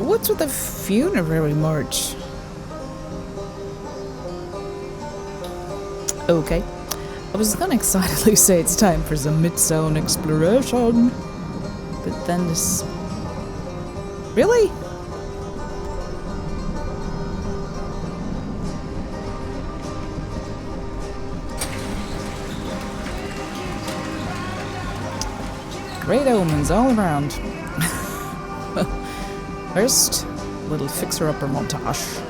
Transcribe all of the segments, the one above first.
What's with the funerary march? Okay. I was gonna excitedly say it's time for some mid-zone exploration. But then this... Really? Great omens all around. First, little fixer-upper montage.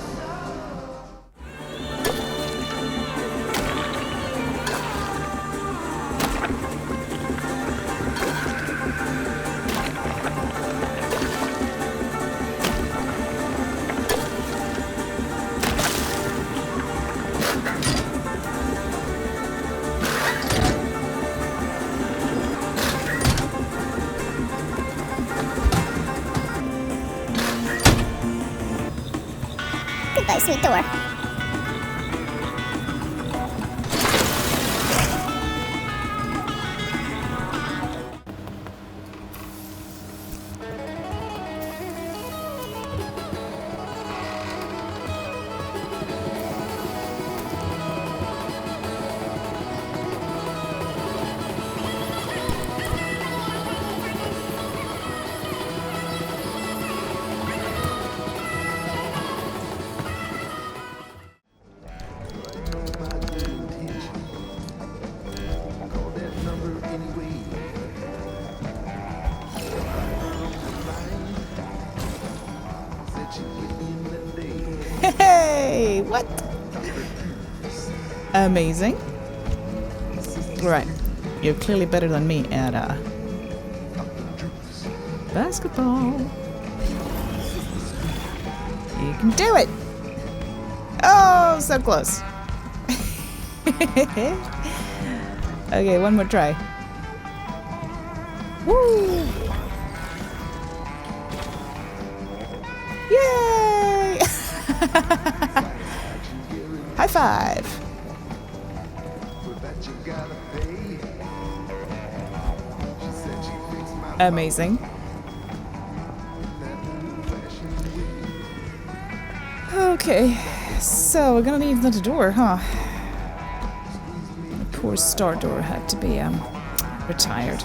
Goodbye, sweet door. Hey, what? Amazing. Right. You're clearly better than me at basketball. You can do it. Oh, so close. Okay, one more try. Woo! Yay! High five! Amazing. Okay, so we're gonna need another door, huh? The poor star door had to be retired.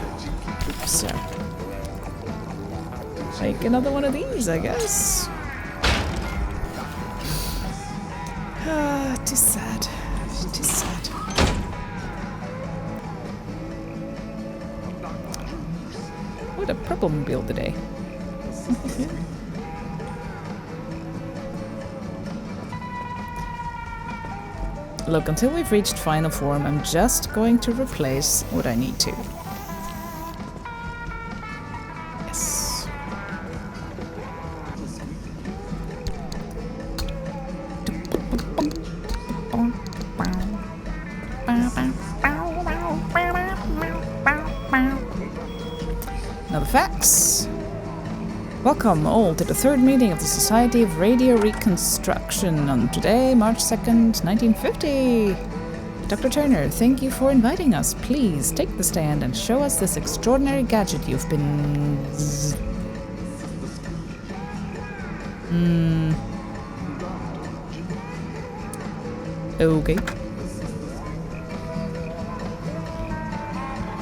So make another one of these, I guess. Too sad. Too sad. What a purple mobile today. Look, until we've reached final form, I'm just going to replace what I need to. Yes. Now the facts. Welcome all to the third meeting of the Society of Radio Reconstruction on today, March 2nd, 1950. Dr. Turner, thank you for inviting us. Please take the stand and show us this extraordinary gadget you've been... Okay.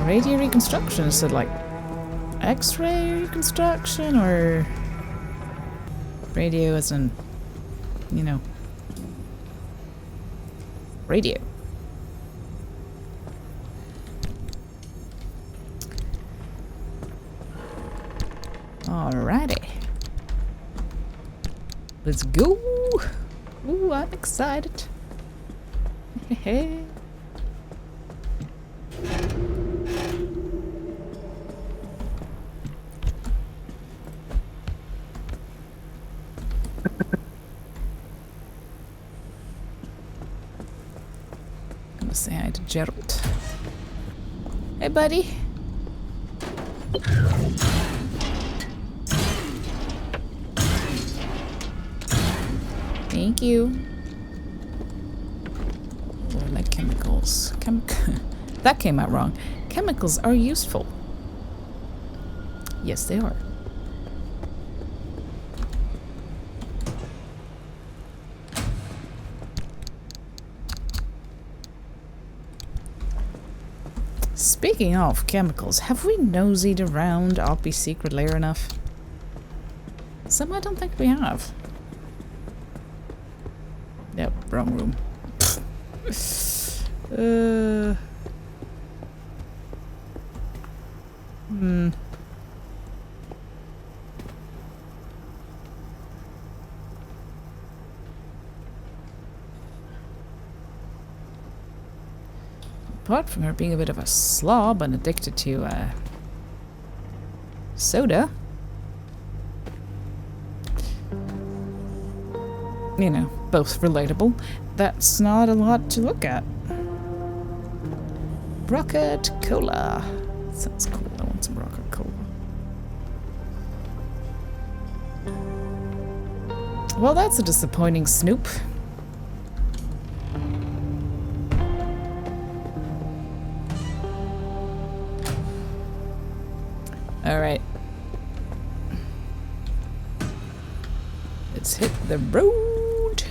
Radio reconstruction, is it like X-ray reconstruction or radio as in, you know, radio? Alrighty. Let's go. Ooh, I'm excited. Hey. Gonna say hi to Gerald. Hey, buddy. Thank you. Oh, I like chemicals. That came out wrong. Chemicals are useful. Yes, they are. Speaking of chemicals, have we nosied around Oppie's secret lair enough? Some I don't think we have. Yep, wrong room. Apart from her being a bit of a slob and addicted to soda, you know, both relatable, that's not a lot to look at. Rocket Cola. Sounds cool. I want some Rocket Cola. Well, that's a disappointing snoop. Alright. Let's hit the road.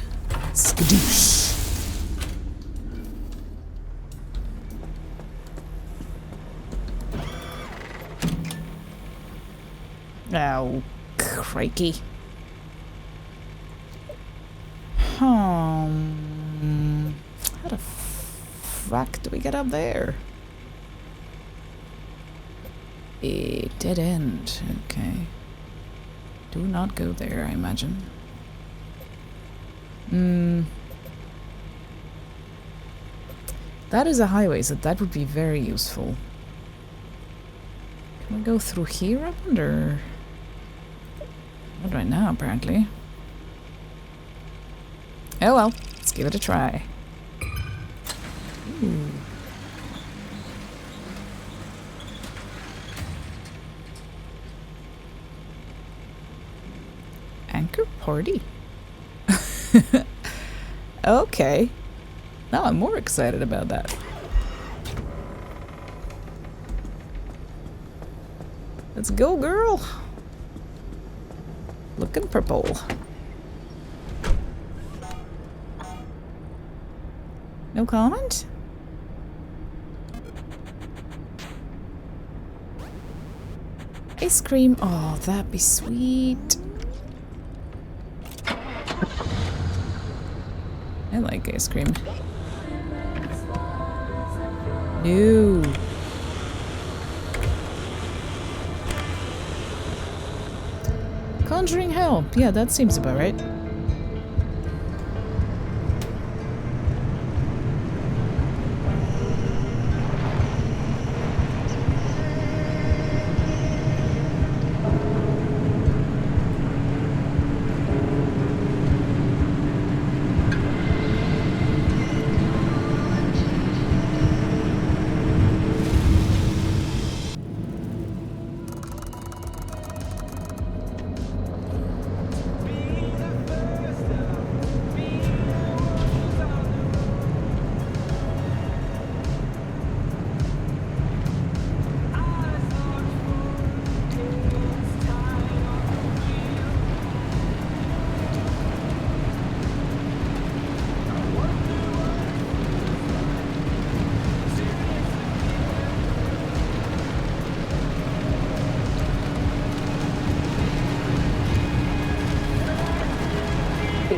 Skadoosh. Oh, crikey. How the fuck do we get up there? A dead end. Okay. Do not go there, I imagine. That is a highway, so that would be very useful. Can we go through here up under? Not right now, apparently. Oh well, let's give it a try. Ooh. Anchor party? Okay. Now I'm more excited about that. Let's go, girl. Looking purple. No comment? Ice cream. Oh, that'd be sweet. I like ice cream. No. Conjuring hell. Yeah, that seems about right.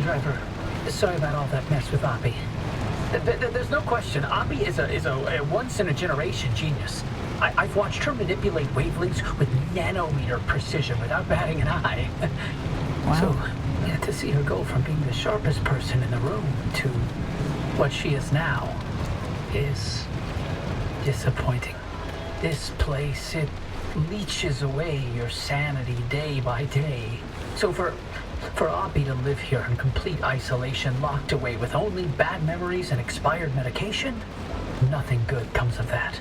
Driver, sorry about all that mess with Oppie. There's no question, Oppie is a once-in-a-generation genius. I've watched her manipulate wavelengths with nanometer precision without batting an eye. Wow. So, yeah, to see her go from being the sharpest person in the room to what she is now is disappointing. This place, it leeches away your sanity day by day. So for Oppie to live here in complete isolation, locked away with only bad memories and expired medication, nothing good comes of that.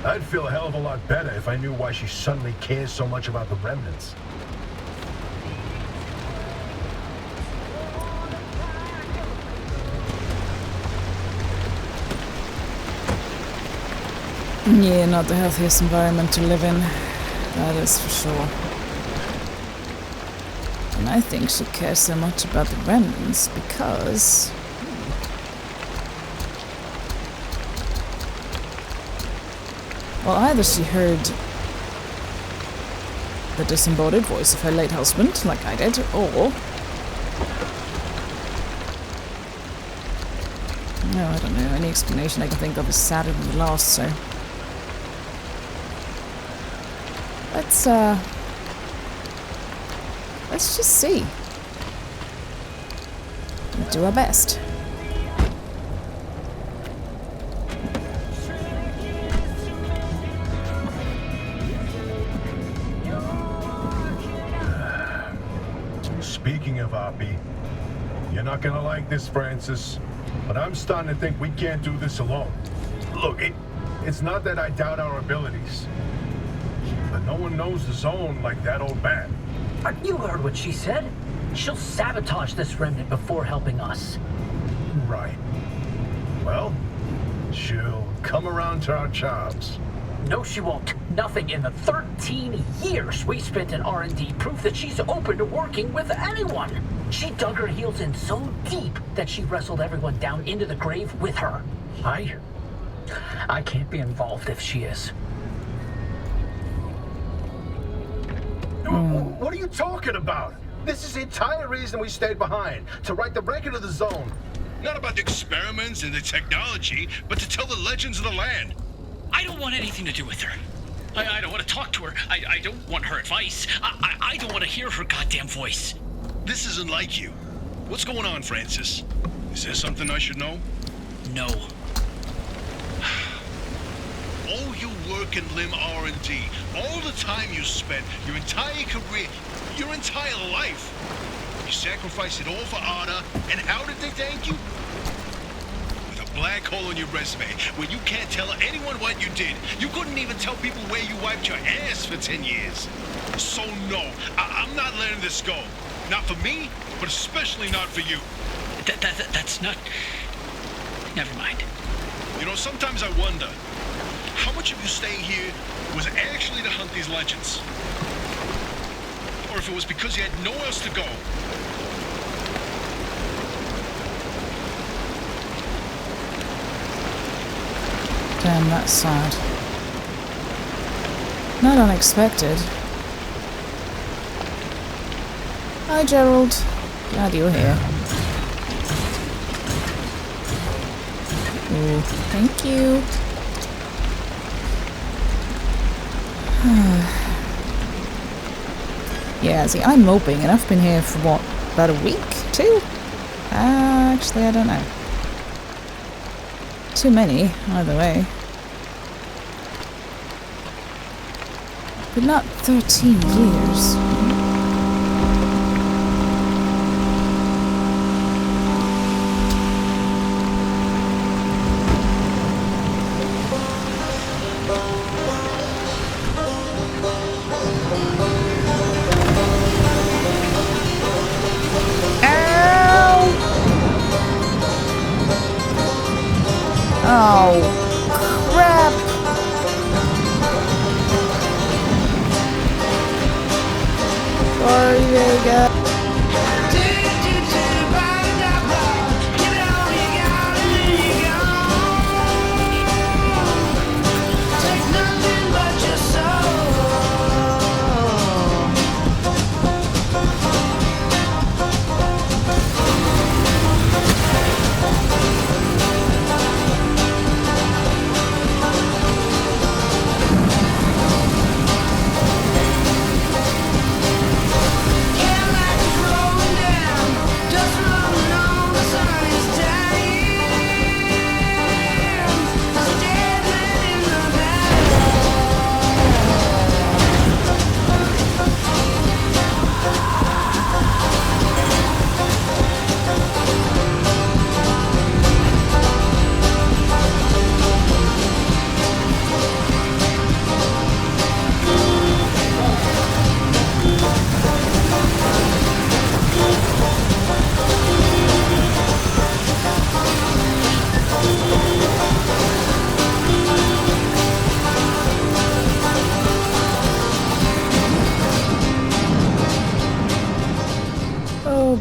I'd feel a hell of a lot better if I knew why she suddenly cares so much about the remnants. Yeah, not the healthiest environment to live in. That is for sure. And I think she cares so much about the remnants because... Well, either she heard the disembodied voice of her late husband, like I did, or... No, I don't know. Any explanation I can think of is sadder than the last, so... Let's just see. We'll do our best. Speaking of Oppie, you're not gonna like this, Francis, but I'm starting to think we can't do this alone. Look, it's not that I doubt our abilities, but no one knows the zone like that old bat. You heard what she said. She'll sabotage this remnant before helping us. Right. Well, she'll come around to our jobs. No, she won't. Nothing in the 13 years we spent in R&D prove that she's open to working with anyone. She dug her heels in so deep that she wrestled everyone down into the grave with her. I can't be involved if she is. What are you talking about? This is the entire reason we stayed behind, to write the record of the zone. Not about the experiments and the technology, but to tell the legends of the land. I don't want anything to do with her. I don't want to talk to her. I don't want her advice. I don't want to hear her goddamn voice. This isn't like you. What's going on, Francis? Is there something I should know? No. All your work in limb R&D, all the time you spent, your entire career, your entire life. You sacrificed it all for honor, and how did they thank you? With a black hole in your resume, where you can't tell anyone what you did. You couldn't even tell people where you wiped your ass for 10 years. So no, I'm not letting this go. Not for me, but especially not for you. That's not... Never mind. You know, sometimes I wonder, how much of you staying here was actually to hunt these legends? Or if it was because you had nowhere else to go. Damn, that's sad. Not unexpected. Hi, Gerald. Glad you're here. Ooh, thank you. Yeah, see, I'm moping, and I've been here for what, about a week? 2? Actually, I don't know. Too many, either way. But not 13 years. Oh, crap! Sorry, Vega.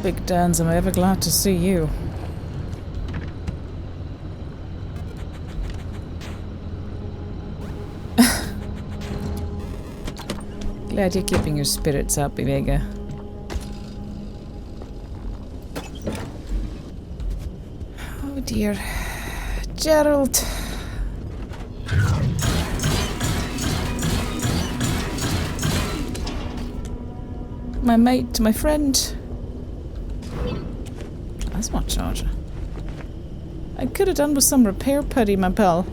Big Dans, am I ever glad to see you. Glad you're keeping your spirits up, Vega. Oh dear. Gerald. My mate, my friend. Plasma charger. I could have done with some repair putty, my pal.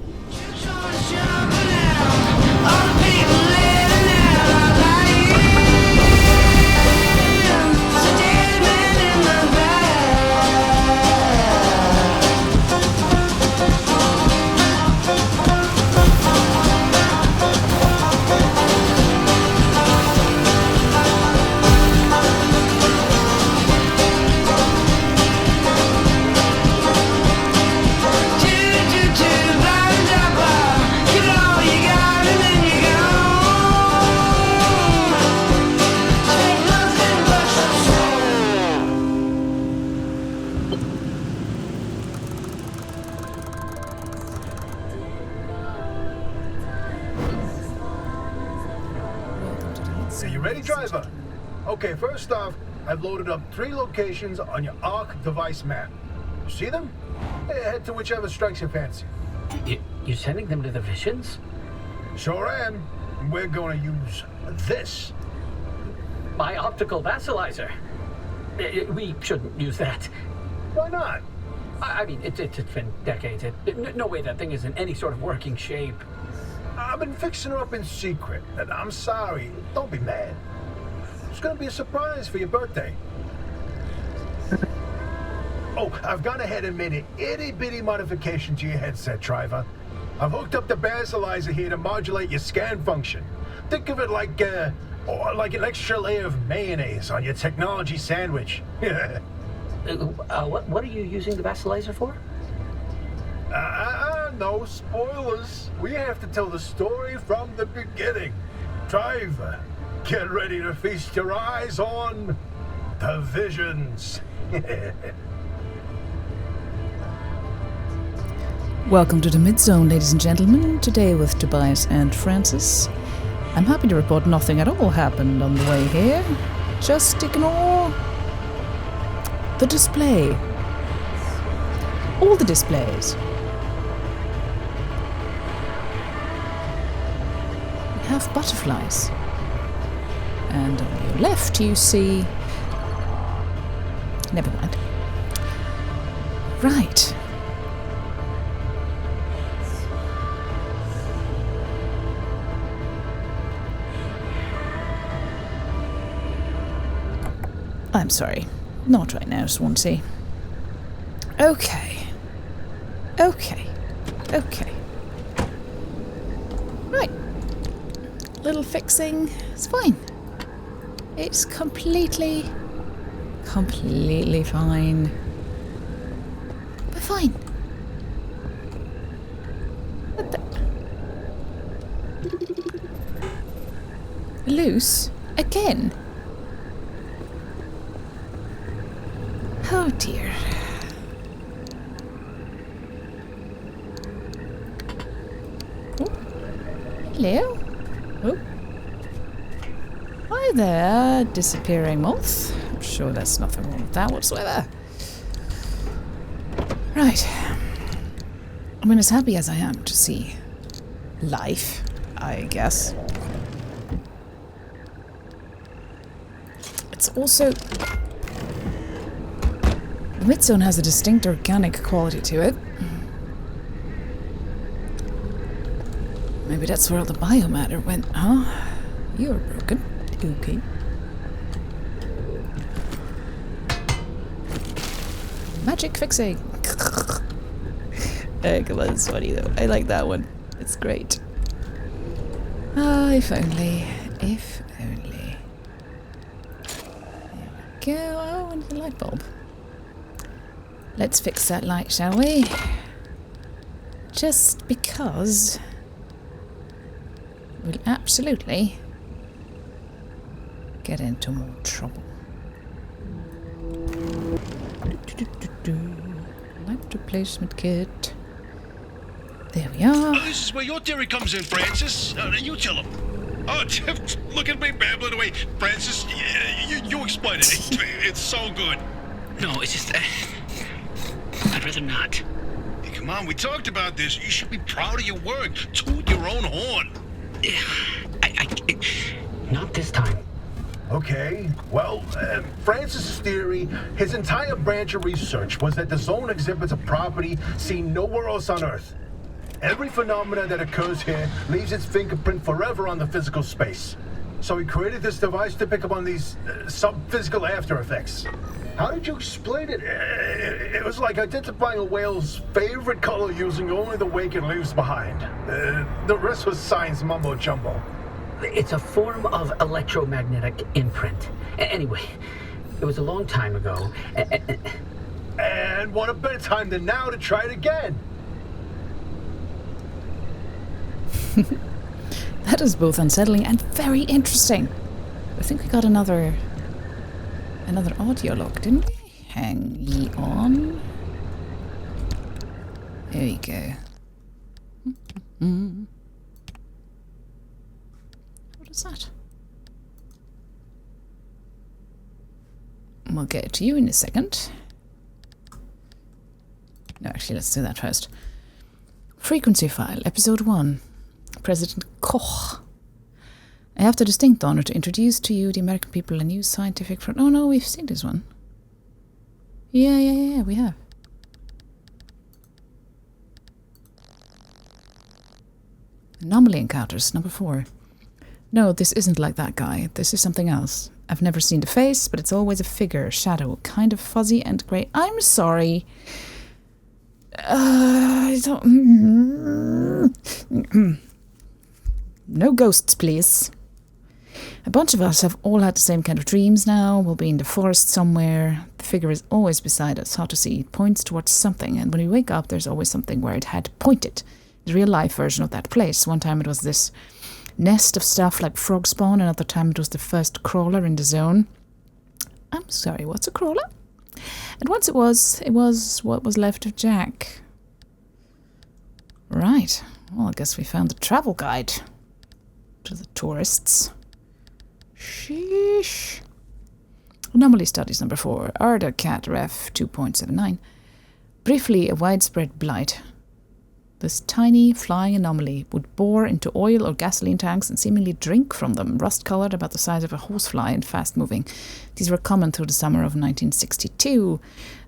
Are you ready, driver? Okay, first off, I've loaded up 3 locations on your ARC device map. You see them? Head to whichever strikes your fancy. You sending them to the Visions? Sure am. We're gonna use this. My optical vassalizer. We shouldn't use that. Why not? I mean, it's been decades. No way that thing is in any sort of working shape. I've been fixing her up in secret, and I'm sorry. Don't be mad. It's gonna be a surprise for your birthday. Oh, I've gone ahead and made an itty-bitty modification to your headset, driver. I've hooked up the basilizer here to modulate your scan function. Think of it like an extra layer of mayonnaise on your technology sandwich. What are you using the vassalizer for? No spoilers. We have to tell the story from the beginning. Driver, get ready to feast your eyes on the Visions. Welcome to the Mid-Zone, ladies and gentlemen. Today with Tobias and Francis. I'm happy to report nothing at all happened on the way here. Just ignore the display. All the displays. We have butterflies. And on your left you see... Never mind. Right. I'm sorry. Not right now, Swansea. Okay. Right. Little fixing. It's fine. It's completely fine. But fine. What the... Loose? Again? Oh dear. Oh. Hello. Oh. Hi there, disappearing moth. I'm sure there's nothing wrong with that whatsoever. Right. I mean, as happy as I am to see life, I guess. It's also... The Mid-Zone has a distinct organic quality to it. Maybe that's where all the biomatter went, huh? You're broken. Okay. Magic fixing. Come on, it's funny though. I like that one. It's great. Ah, if only. If only. There we go. Oh, and the light bulb. Let's fix that light, shall we? Just because we'll absolutely get into more trouble. Light replacement kit. There we are. This is where your theory comes in, Francis. You tell him. Oh, look at me babbling away. Francis, you explain it. It's so good. No, it's just... I'd rather not. Hey, come on, we talked about this. You should be proud of your work. Toot your own horn. Not this time. Okay, well, Francis' theory, his entire branch of research was that the zone exhibits a property seen nowhere else on Earth. Every phenomena that occurs here leaves its fingerprint forever on the physical space. So he created this device to pick up on these sub-physical after effects. How did you explain it? It was like identifying a whale's favorite color using only the wake it leaves behind. The rest was science mumbo-jumbo. It's a form of electromagnetic imprint. Anyway, it was a long time ago. And what a better time than now to try it again? That is both unsettling and very interesting. I think we got another audio log, didn't we? Hang ye on. There you go. What is that? We'll get to you in a second. No, actually, let's do that first. Frequency file, episode 1. President Koch. I have the distinct honor to introduce to you, the American people, a new scientific front. Oh no, we've seen this one. Yeah, we have. Anomaly encounters, number 4. No, this isn't like that guy. This is something else. I've never seen the face, but it's always a figure, shadow, kind of fuzzy and grey. I'm sorry. I don't... No ghosts, please. A bunch of us have all had the same kind of dreams now. We'll be in the forest somewhere. The figure is always beside us, hard to see. It points towards something, and when we wake up, there's always something where it had pointed. The real-life version of that place. One time it was this nest of stuff like frog spawn, another time it was the first crawler in the zone. I'm sorry, what's a crawler? And once it was what was left of Jack. Right. Well, I guess we found the travel guide to the tourists. Sheesh. Anomaly studies number 4. Arda Cat Ref 2.79. Briefly, a widespread blight. This tiny flying anomaly would bore into oil or gasoline tanks and seemingly drink from them, rust-colored, about the size of a horsefly and fast-moving. These were common through the summer of 1962.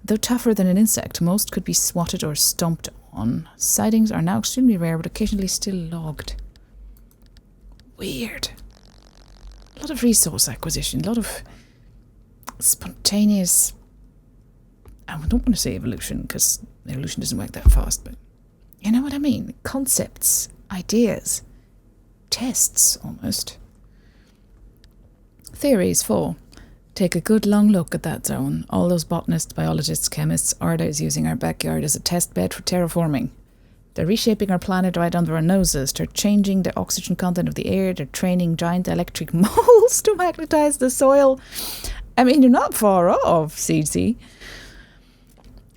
Though tougher than an insect, most could be swatted or stomped on. Sightings are now extremely rare, but occasionally still logged. Weird. A lot of resource acquisition, a lot of spontaneous... I don't want to say evolution, because evolution doesn't work that fast, but you know what I mean? Concepts, ideas, tests, almost. Theories 4. Take a good long look at that zone. All those botanists, biologists, chemists, Arda is using our backyard as a test bed for terraforming. They're reshaping our planet right under our noses. They're changing the oxygen content of the air. They're training giant electric moles to magnetize the soil. I mean, you're not far off, CC.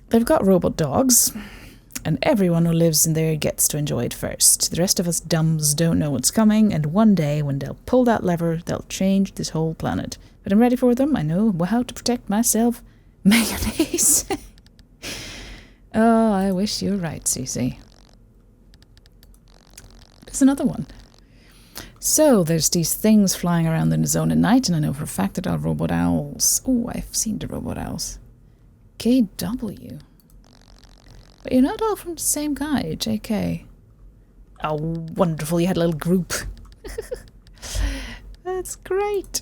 They've got robot dogs, and everyone who lives in there gets to enjoy it first. The rest of us dumbs don't know what's coming, and one day, when they'll pull that lever, they'll change this whole planet. But I'm ready for them. I know how to protect myself. Mayonnaise. Oh, I wish you were right, CC. There's another one. So, there's these things flying around in the zone at night, and I know for a fact that are robot owls. Oh, I've seen the robot owls. KW. But you're not all from the same guy, JK. Oh, wonderful, you had a little group. That's great.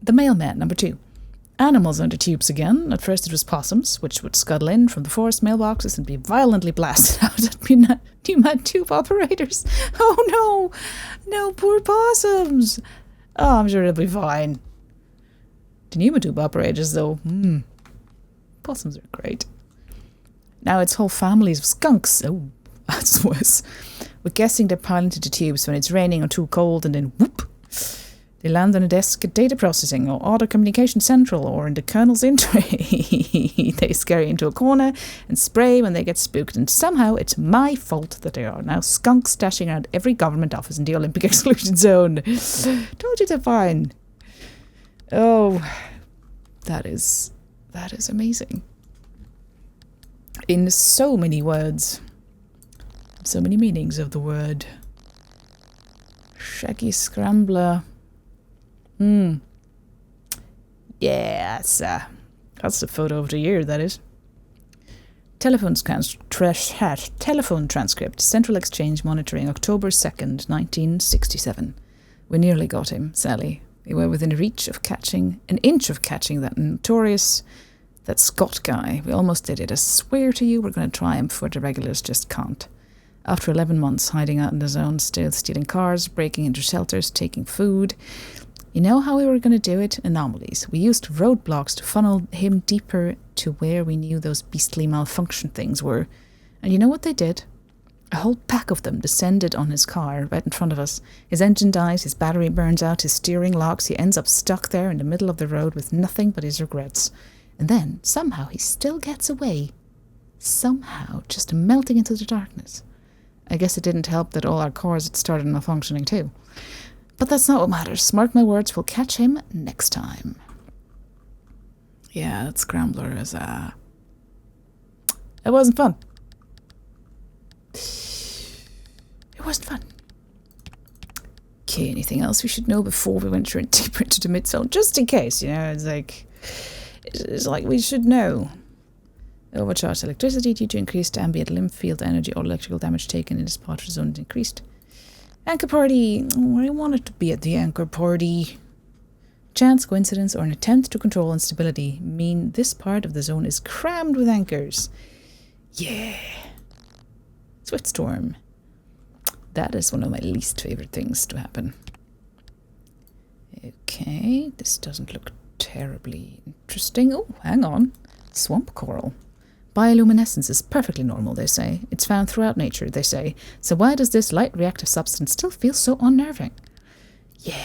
The mailman, number 2. Animals under tubes again. At first it was possums, which would scuttle in from the forest mailboxes and be violently blasted out at pneumatic tube operators. Oh no! No, poor possums! Oh, I'm sure they'll be fine. The pneumatube operators, though, possums are great. Now it's whole families of skunks. Oh, that's worse. We're guessing they're piling into the tubes when it's raining or too cold, and then whoop! They land on a desk at data processing or auto communication central or in the colonel's entry. They scurry into a corner and spray when they get spooked, and somehow it's my fault that there are now skunks dashing around every government office in the Olympic exclusion zone. Told you they're fine. Oh, that is amazing. In so many words, so many meanings of the word. Shaggy Scrambler. Yeah, that's the photo of the year, that is. Telephone transcript. Central Exchange monitoring, October 2nd, 1967. We nearly got him, Sally. We were within an inch of catching that Scott guy. We almost did it. I swear to you, we're going to triumph where the regulars just can't. After 11 months hiding out in the zone, still stealing cars, breaking into shelters, taking food. You know how we were going to do it? Anomalies. We used roadblocks to funnel him deeper to where we knew those beastly malfunction things were. And you know what they did? A whole pack of them descended on his car right in front of us. His engine dies, his battery burns out, his steering locks. He ends up stuck there in the middle of the road with nothing but his regrets. And then, somehow, he still gets away. Somehow, just melting into the darkness. I guess it didn't help that all our cars had started malfunctioning too. But that's not what matters. Mark my words, we'll catch him next time. Yeah, that Scrambler is, it wasn't fun. It wasn't fun. Okay, anything else we should know before we venture deeper into the mid-zone? Just in case, it's like we should know. Overcharged electricity due to increased ambient limb field energy or electrical damage taken in this part of the zone is increased. Anchor party. I wanted to be at the anchor party. Chance, coincidence, or an attempt to control instability mean this part of the zone is crammed with anchors. Yeah. Swift storm. That is one of my least favorite things to happen. Okay, this doesn't look terribly interesting. Oh, hang on. Swamp coral. Bioluminescence is perfectly normal, they say. It's found throughout nature, they say. So why does this light reactive substance still feel so unnerving? Yeah,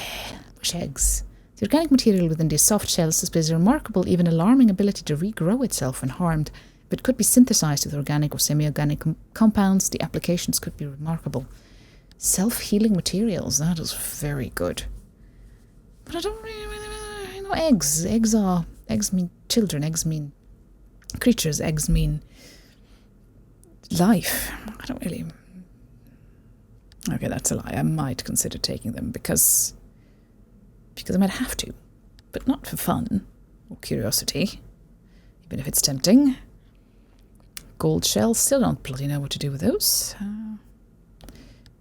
bush eggs. The organic material within these soft shells displays a remarkable, even alarming ability to regrow itself when harmed. If it could be synthesized with organic or semi-organic compounds, the applications could be remarkable. Self-healing materials, that is very good. But I don't really know eggs. Eggs mean children, eggs mean creatures, eggs mean life. I don't really... Okay, that's a lie. I might consider taking them because I might have to, but not for fun or curiosity, even if it's tempting. Gold shells, still don't bloody know what to do with those.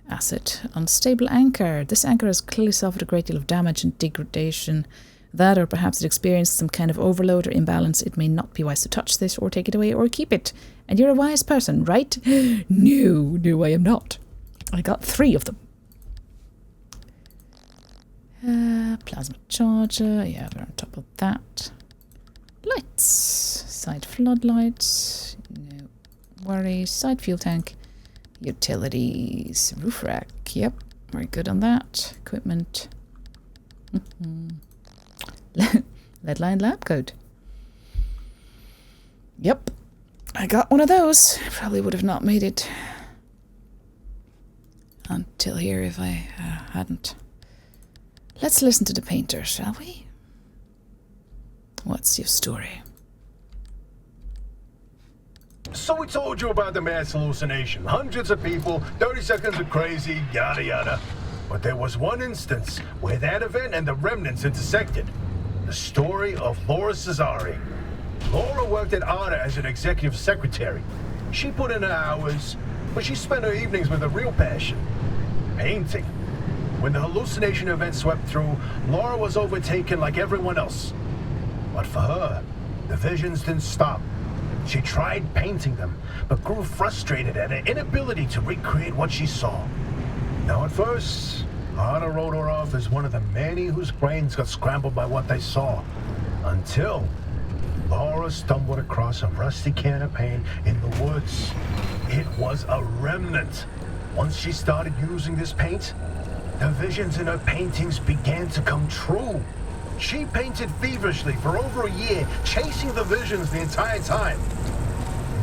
Asset, unstable anchor. This anchor has clearly suffered a great deal of damage and degradation. That, or perhaps it experienced some kind of overload or imbalance. It may not be wise to touch this or take it away or keep it. And you're a wise person, right? No, I am not. I got 3 of them. Plasma charger. Yeah, we're on top of that. Lights. Side floodlights. No worries. Side fuel tank. Utilities. Roof rack. Yep, very good on that. Equipment. Lead-lined lab coat. Yep, I got one of those. Probably would have not made it until here if I hadn't. Let's listen to the painter, shall we? What's your story? So we told you about the mass hallucination. Hundreds of people, 30 seconds of crazy, yada yada. But there was one instance where that event and the remnants intersected. The story of Laura Cesari. Laura worked at ARDA as an executive secretary. She put in her hours, but she spent her evenings with a real passion. Painting. When the hallucination event swept through, Laura was overtaken like everyone else. But for her, the visions didn't stop. She tried painting them, but grew frustrated at her inability to recreate what she saw. Now at first, ARDA wrote her off as one of the many whose brains got scrambled by what they saw. Until Laura stumbled across a rusty can of paint in the woods. It was a remnant. Once she started using this paint, The visions in her paintings began to come true. She painted feverishly for over a year, chasing the visions the entire time.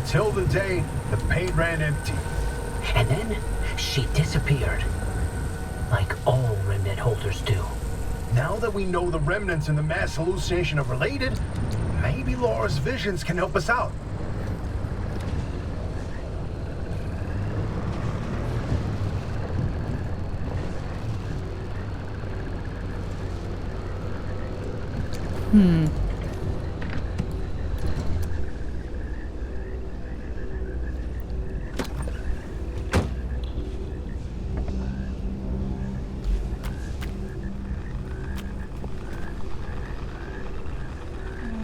Until the day the paint ran empty. And then she disappeared. Like all remnant holders do. Now that we know the remnants and the mass hallucination are related, maybe Laura's visions can help us out.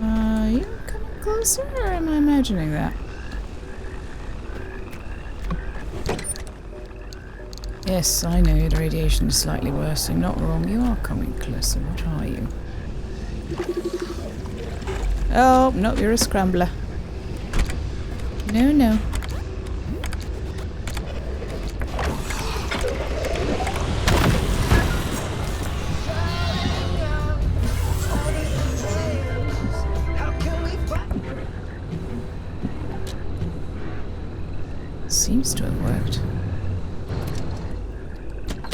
Are you coming closer, or am I imagining that? Yes, I know the radiation is slightly worse. I'm not wrong. You are coming closer. What are you? Oh, no, you're a scrambler. No, no. Seems to have worked.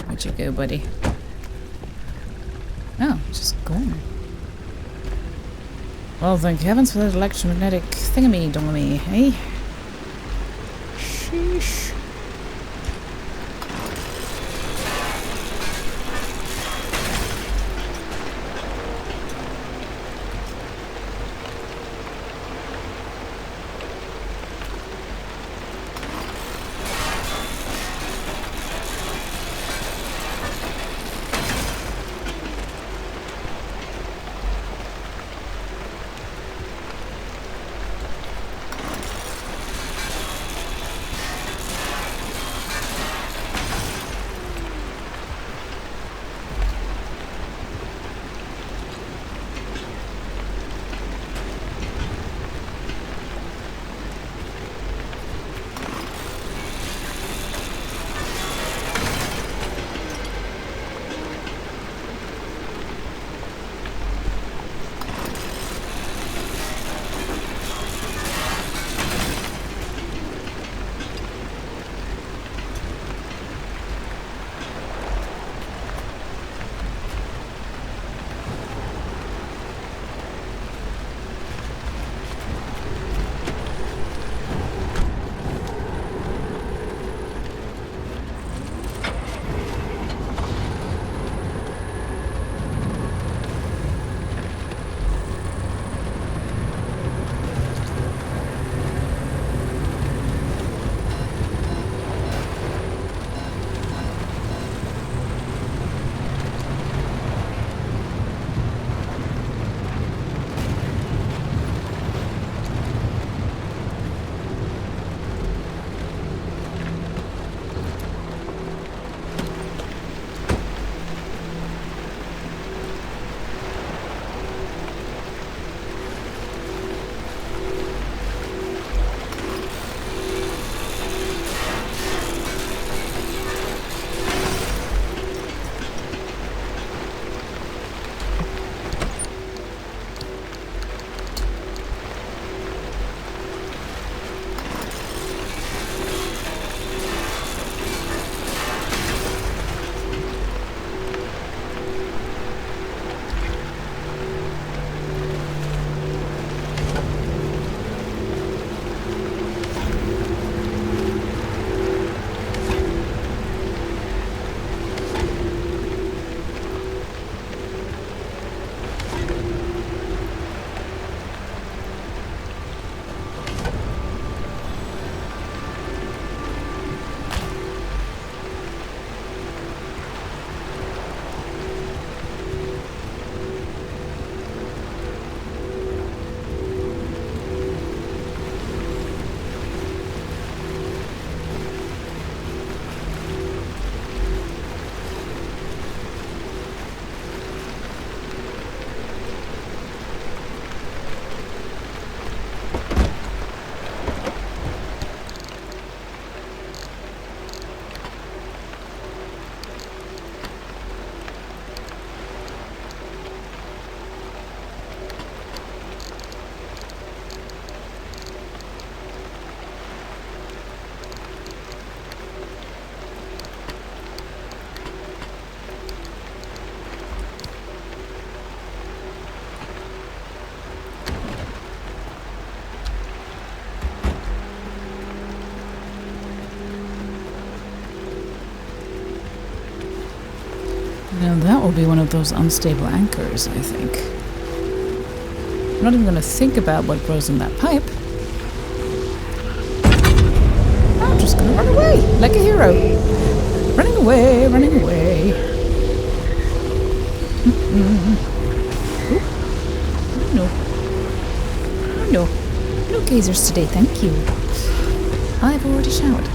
Where'd you go, buddy? Oh, just gone. Well, thank heavens for that electromagnetic thingammy-dongamy, eh? Sheesh. Now that will be one of those unstable anchors, I think. I'm not even going to think about what grows in that pipe. I'm just going to run away, like a hero. Running away, running away. No. Oh no. No gazers today, thank you. I've already showered.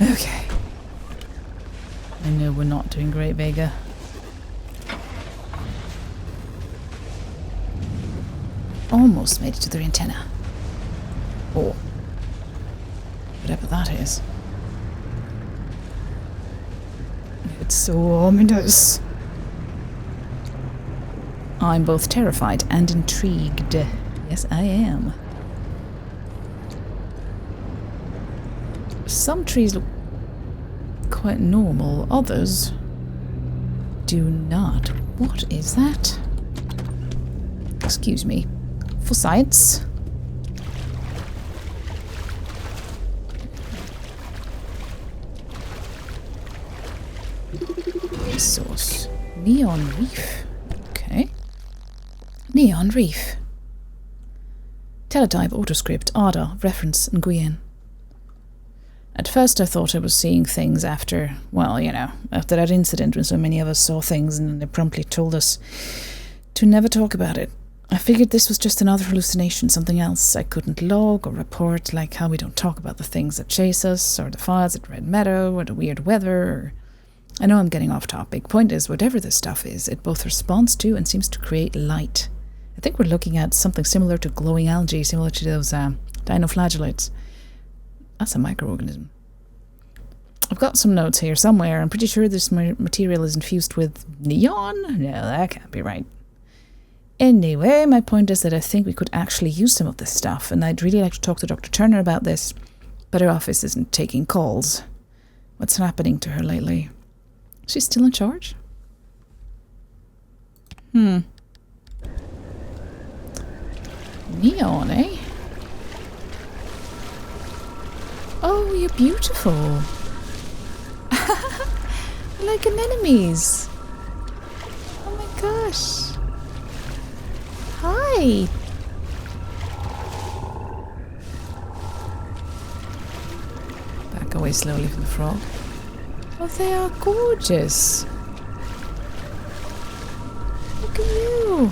Okay. I know we're not doing great, Vega. Almost made it to the antenna. Or whatever that is. It's so ominous. I'm both terrified and intrigued. Yes, I am. Some trees look quite normal, others do not. What is that? Excuse me. For science. Source. Neon Reef. Okay. Neon Reef. Teletype, autoscript, ADA, reference, Nguyen. At first I thought I was seeing things after, well, you know, after that incident when so many of us saw things and they promptly told us to never talk about it. I figured this was just another hallucination, something else I couldn't log or report, like how we don't talk about the things that chase us, or the fires at Red Meadow, or the weird weather. I know I'm getting off topic. Point is, whatever this stuff is, it both responds to and seems to create light. I think we're looking at something similar to glowing algae, similar to those dinoflagellates. That's a microorganism. I've got some notes here somewhere. I'm pretty sure this material is infused with neon? No, that can't be right. Anyway, my point is that I think we could actually use some of this stuff, and I'd really like to talk to Dr. Turner about this, but her office isn't taking calls. What's happening to her lately? She's still in charge? Neon, eh? Oh, you're beautiful. Like anemones. Oh my gosh. Hi. Back away slowly from the frog. Oh, they are gorgeous. Look at you.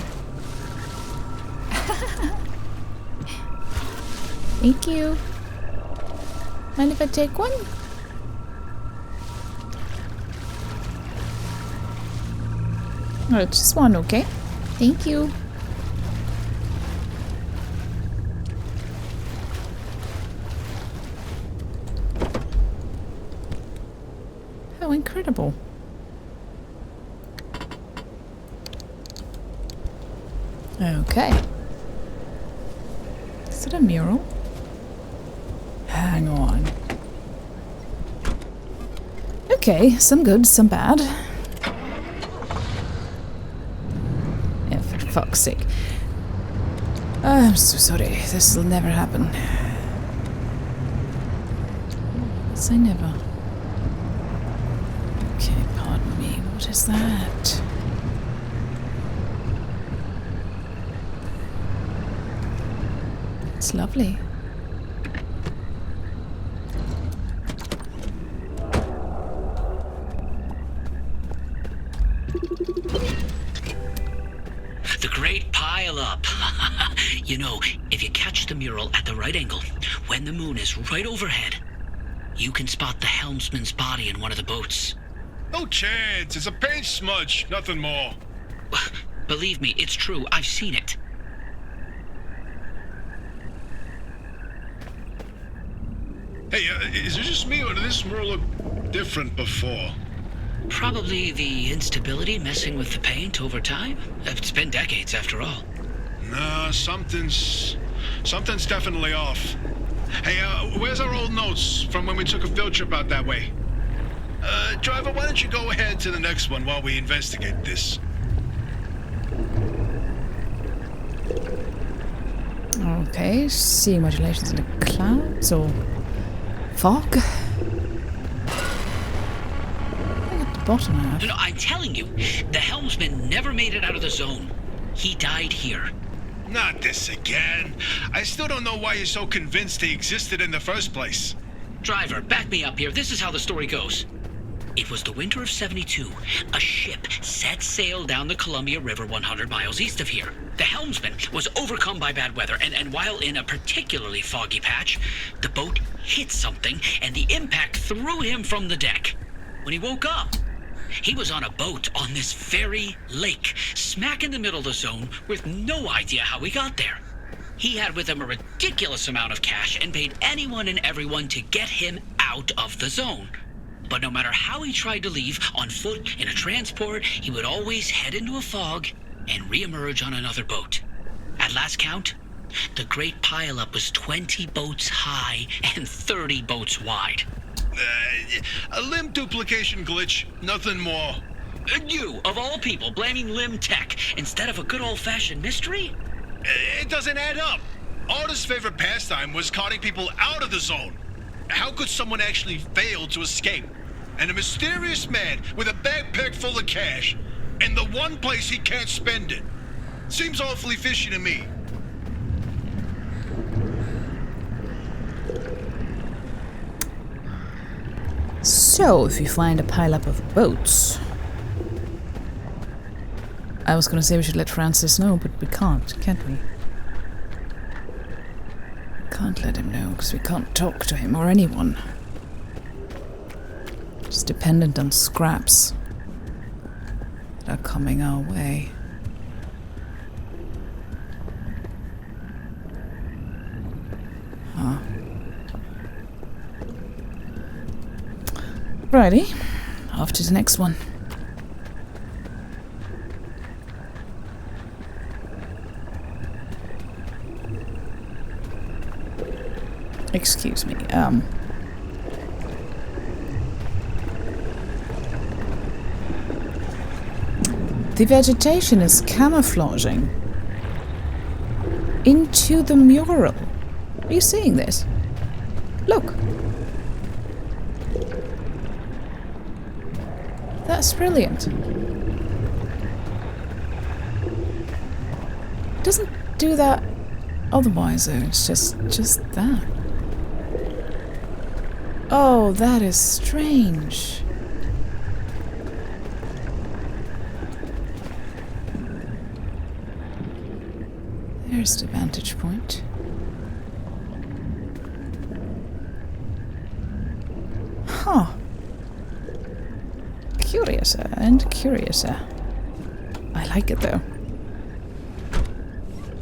Thank you. Mind if I take one? Oh, just one, okay? Thank you. How incredible. Okay. Is it a mural? Hang on. Okay, some good, some bad. Yeah, for fuck's sake. I'm so sorry. This will never happen. Say never. Okay, pardon me. What is that? It's lovely. The Great Pile Up. You know, if you catch the mural at the right angle, when the moon is right overhead, you can spot the helmsman's body in one of the boats. No chance. It's a paint smudge. Nothing more. Believe me, it's true. I've seen it. Hey, is it just me or did this mural look different before? Probably the instability messing with the paint over time. It's been decades after all. Nah, something's definitely off. Hey, where's our old notes from when we took a field trip out that way? Driver, why don't you go ahead to the next one while we investigate this? Okay, seeing modulations in the clouds or fog. At the bottom half. No, I'm telling you, the helmsman never made it out of the zone. He died here. Not this again. I still don't know why you're so convinced he existed in the first place. Driver, back me up here. This is how the story goes. It was the winter of 72. A ship set sail down the Columbia River 100 miles east of here. The helmsman was overcome by bad weather, and while in a particularly foggy patch, the boat hit something, and the impact threw him from the deck. When he woke up, he was on a boat on this very lake, smack in the middle of the zone, with no idea how he got there. He had with him a ridiculous amount of cash and paid anyone and everyone to get him out of the zone. But no matter how he tried to leave, on foot, in a transport, he would always head into a fog and reemerge on another boat. At last count, the great pileup was 20 boats high and 30 boats wide. A limb duplication glitch, nothing more. You, of all people, blaming Lim Tech instead of a good old-fashioned mystery? It doesn't add up. Arda's favorite pastime was carting people out of the zone. How could someone actually fail to escape? And a mysterious man with a backpack full of cash, in the one place he can't spend it. Seems awfully fishy to me. So, if you find a pileup of boats... I was gonna say we should let Francis know, but we can't we? Can't let him know, because we can't talk to him or anyone. Just dependent on scraps that are coming our way. Huh. Righty, off to the next one. Excuse me, the vegetation is camouflaging into the mural. Are you seeing this? Look. That's brilliant. Doesn't do that otherwise though, it's just that. Oh, that is strange. There's the vantage point. Huh. Curiouser and curiouser. I like it though.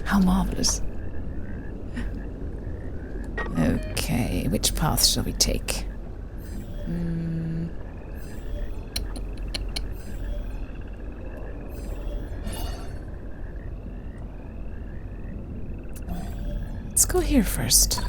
How marvelous. Okay, which path shall we take? Let's go here first.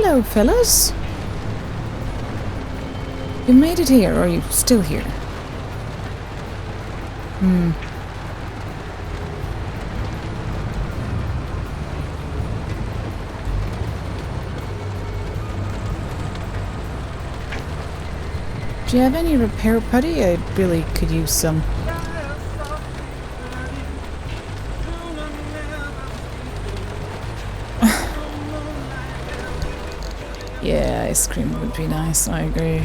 Hello, fellas. You made it here, or are you still here? Do you have any repair putty? I really could use some. Yeah, ice cream would be nice, I agree.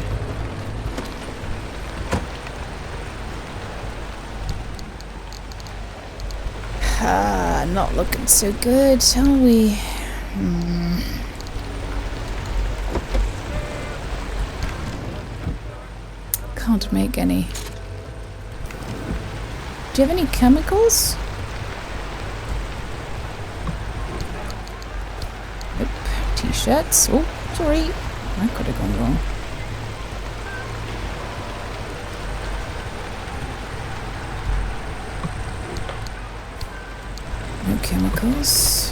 Ah, not looking so good, are we? Can't make any. Do you have any chemicals? Nope. T-shirts. Oh, sorry. I could have gone wrong. No chemicals.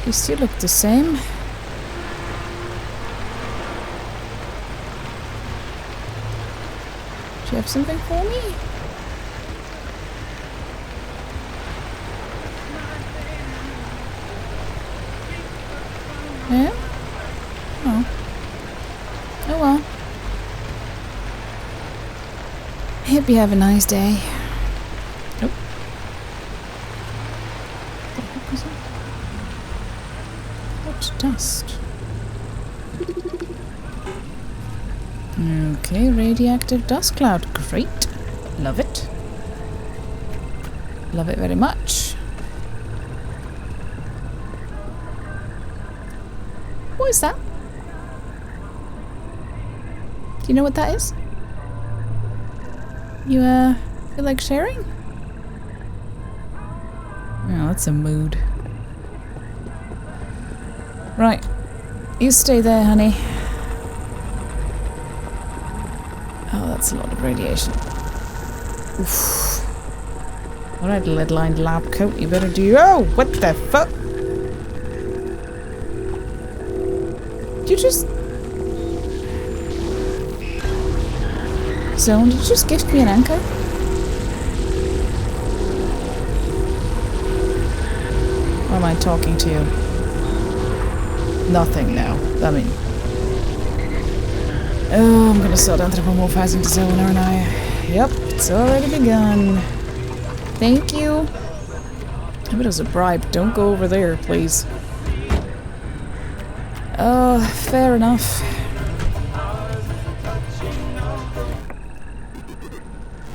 You still look the same. Do you have something for me? No? Oh. Oh well. I hope you have a nice day. Nope. What the heck was that? What dust? Okay, radioactive dust cloud. Great. Love it. Love it very much. What is that? Do you know what that is? You, feel like sharing? Oh, that's a mood. Right. You stay there, honey. Oh, that's a lot of radiation. Oof. Alright, lead-lined lab coat, you better do. Oh, what the fuck? Did you just... Zone, did you just gift me an anchor? Or am I talking to you? Nothing now. I mean... Oh, I'm gonna start anthropomorphizing to Zone, aren't I? Yep, it's already begun. Thank you. If it was a bribe, don't go over there, please. Oh, fair enough.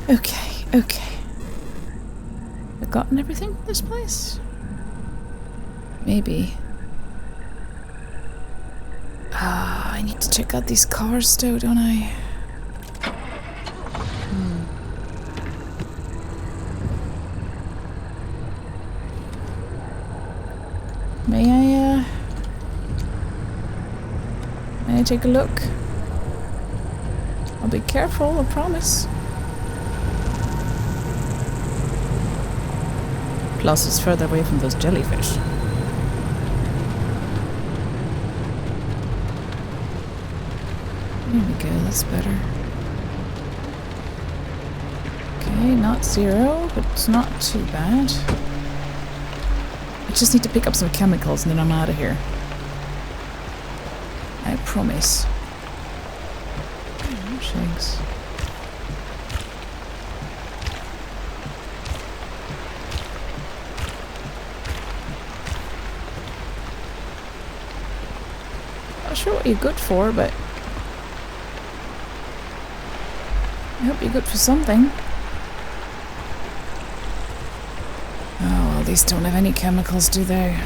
Okay, okay. I've gotten everything in this place? Maybe. Ah, I need to check out these cars though, don't I? May I take a look? I'll be careful, I promise. Plus, it's further away from those jellyfish. There we go, that's better. Okay, not 0, but it's not too bad. I just need to pick up some chemicals and then I'm out of here. I promise. Oh, shags. Not sure what you're good for, but I hope you're good for something. Oh, well, these don't have any chemicals, do they?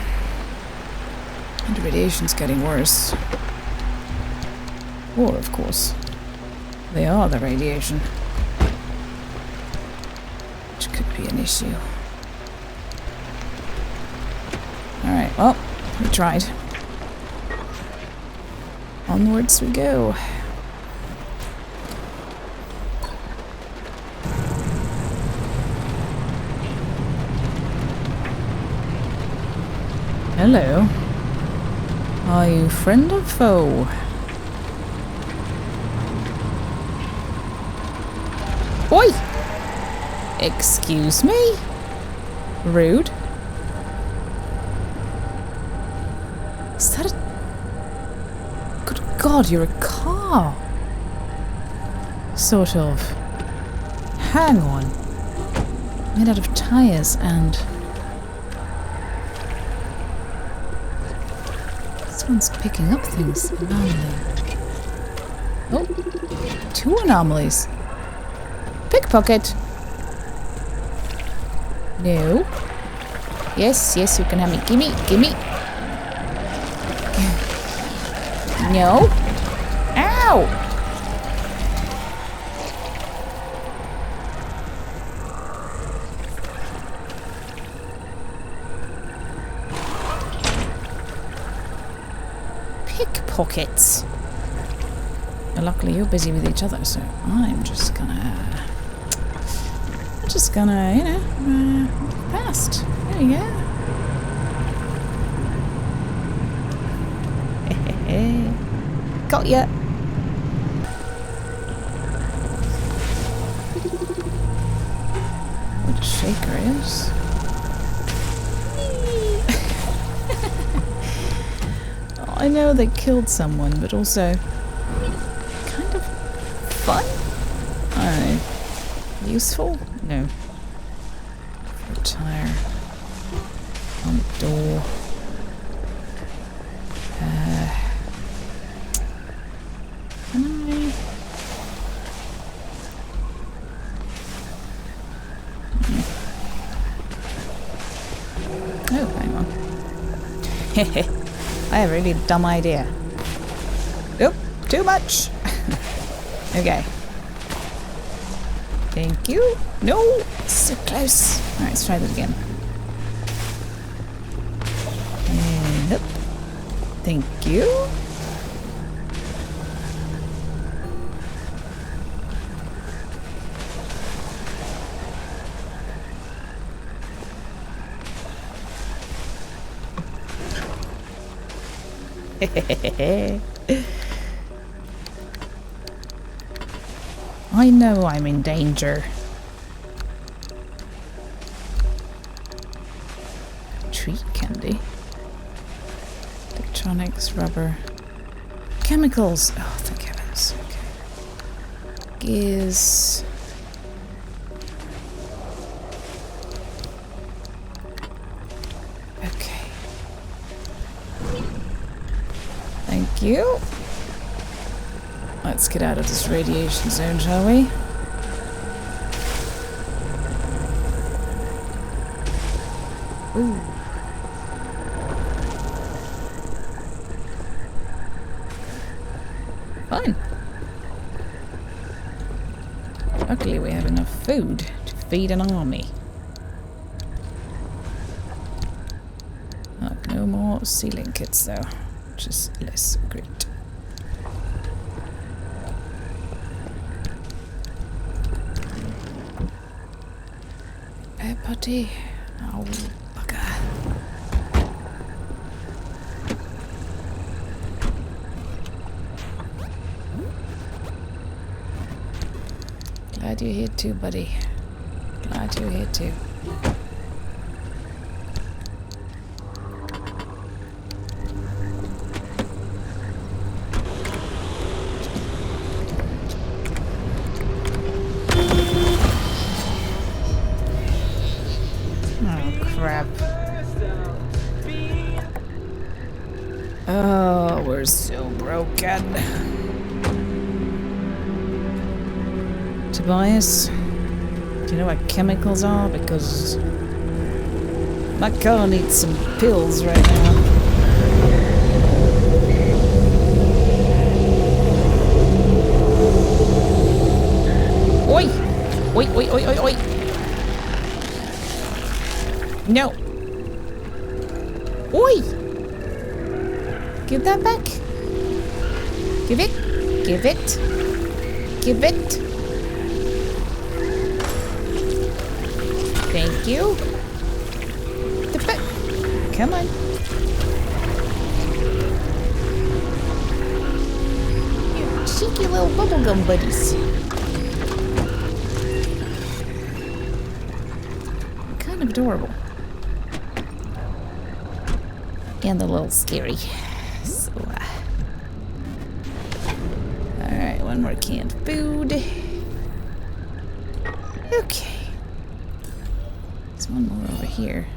And the radiation's getting worse. Or, of course, they are the radiation. Which could be an issue. Alright, well, we tried. Onwards we go. Hello. Are you friend or foe? Oi! Excuse me? Rude. Is that a... Good God, you're a car. Sort of. Hang on. Made out of tires and... This one's picking up things. Anomaly. Oh, 2 anomalies. Pickpocket. No. Yes, yes, you can have me. Gimme, gimme. No. Ow! Pickpockets. Well, luckily you're busy with each other, so I'm just gonna... you know, past. There you go. Got ya. What a shaker is. I know they killed someone, but also kind of fun. I don't know. Useful? No. For a tire on the door. Oh, hang on. I have a really dumb idea. Oop, too much. Okay. Thank you. No, so close. Alright, let's try that again. And up. Thank you. I know I'm in danger. Tree candy. Electronics, rubber. Chemicals! Oh, thank heavens. Okay. Gears. Okay. Thank you. Let's get out of this radiation zone, shall we? Ooh. Fine. Luckily we have enough food to feed an army. Oh, no more sealing kits though, which is less great. Putty. Oh, bugger. Glad you're here too, buddy. Glad you're here too. Crap. Oh, we're so broken. Tobias, do you know what chemicals are? Because my car needs some pills right now. Oi! Oi, oi, oi, oi, oi! No. Oi! Give that back. Give it. Give it. Give it. Thank you. Come on. You cheeky little bubblegum buddies. adorable. And a little scary. So, alright, one more canned food. Okay. There's one more over here.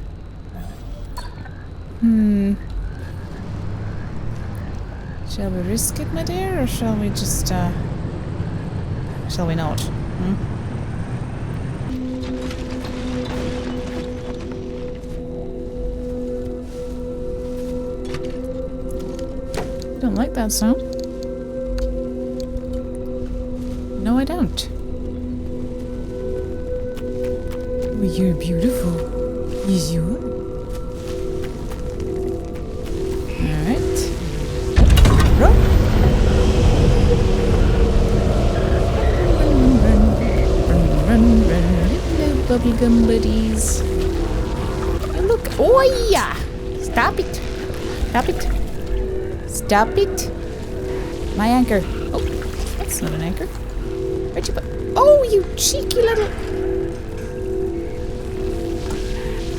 Shall we risk it, my dear, or shall we just, shall we not? Don't like that sound. No, I don't. Oh, you're beautiful. Yes, you are. Alright. Run! Run. Hello, bubblegum buddies. Oh, look. Oh, yeah! Stop it. Stop it. Stop it. My anchor. Oh, that's not an anchor. Where'd you put? Oh, you cheeky little.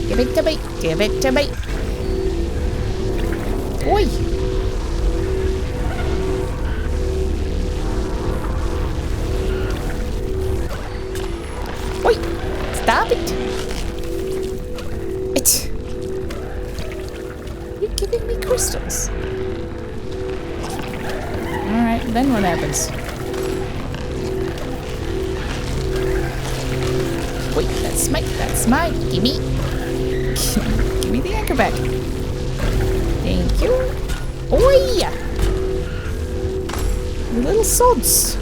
Give it to me. Give it to me. Oi. Oi. Stop it. You're giving me crystals. Alright, then what happens? Wait, that's mine. Gimme the anchor back. Thank you. Oi! You little sods.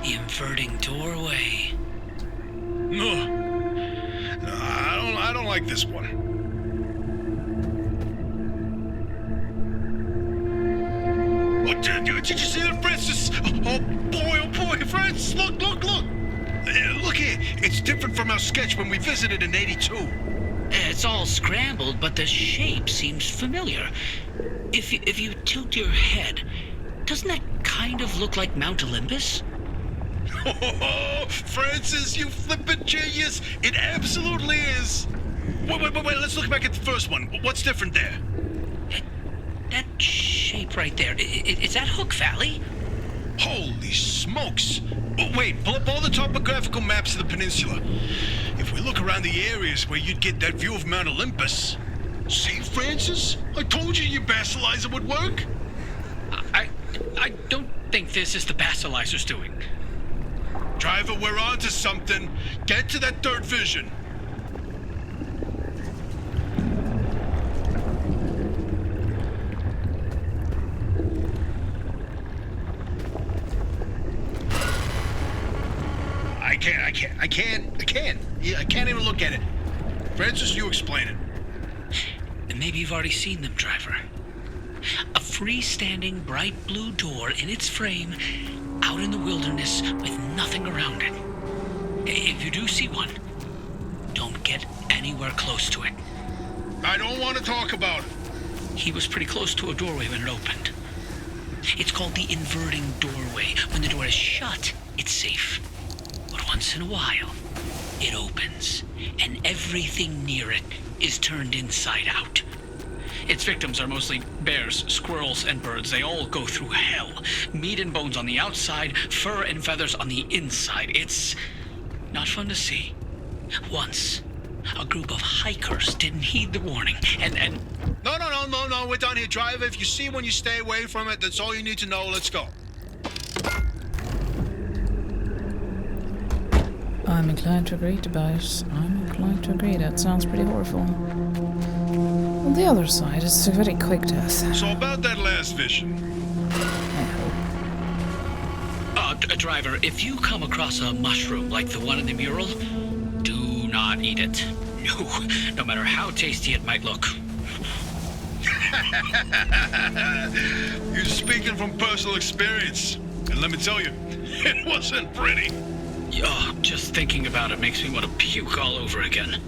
Inverting doorway. No, I don't like this one. What, did you see that, Francis? Oh boy, Francis, look. Look here, it's different from our sketch when we visited in 82. It's all scrambled, but the shape seems familiar. If you tilt your head, doesn't that kind of look like Mount Olympus? Oh, Francis, you flippin' genius! It absolutely is! Wait, let's look back at the first one. What's different there? That shape right there, is that Hook Valley? Holy smokes! Oh, wait, pull up all the topographical maps of the peninsula. If we look around the areas where you'd get that view of Mount Olympus... See, Francis? I told you your basilizer would work! I don't think this is the basilizer's doing. Driver, we're onto something. Get to that third vision. I can't. Yeah, I can't even look at it. Francis, you explain it. And maybe you've already seen them, driver. A freestanding bright blue door in its frame, out in the wilderness with nothing around it. If you do see one, don't get anywhere close to it. I don't want to talk about it. He was pretty close to a doorway when it opened. It's called the inverting doorway. When the door is shut, it's safe. But once in a while, it opens, and everything near it is turned inside out. Its victims are mostly bears, squirrels, and birds. They all go through hell. Meat and bones on the outside, fur and feathers on the inside. It's not fun to see. Once, a group of hikers didn't heed the warning, and... No, we're done here, driver. If you see one, you stay away from it. That's all you need to know. Let's go. I'm inclined to agree, Tobias. I'm inclined to agree. That sounds pretty horrible. On the other side, it's a very quick death. So about that last vision. I hope. Driver, if you come across a mushroom like the one in the mural, do not eat it. No matter how tasty it might look. You're speaking from personal experience. And let me tell you, it wasn't pretty. Oh, just thinking about it makes me want to puke all over again.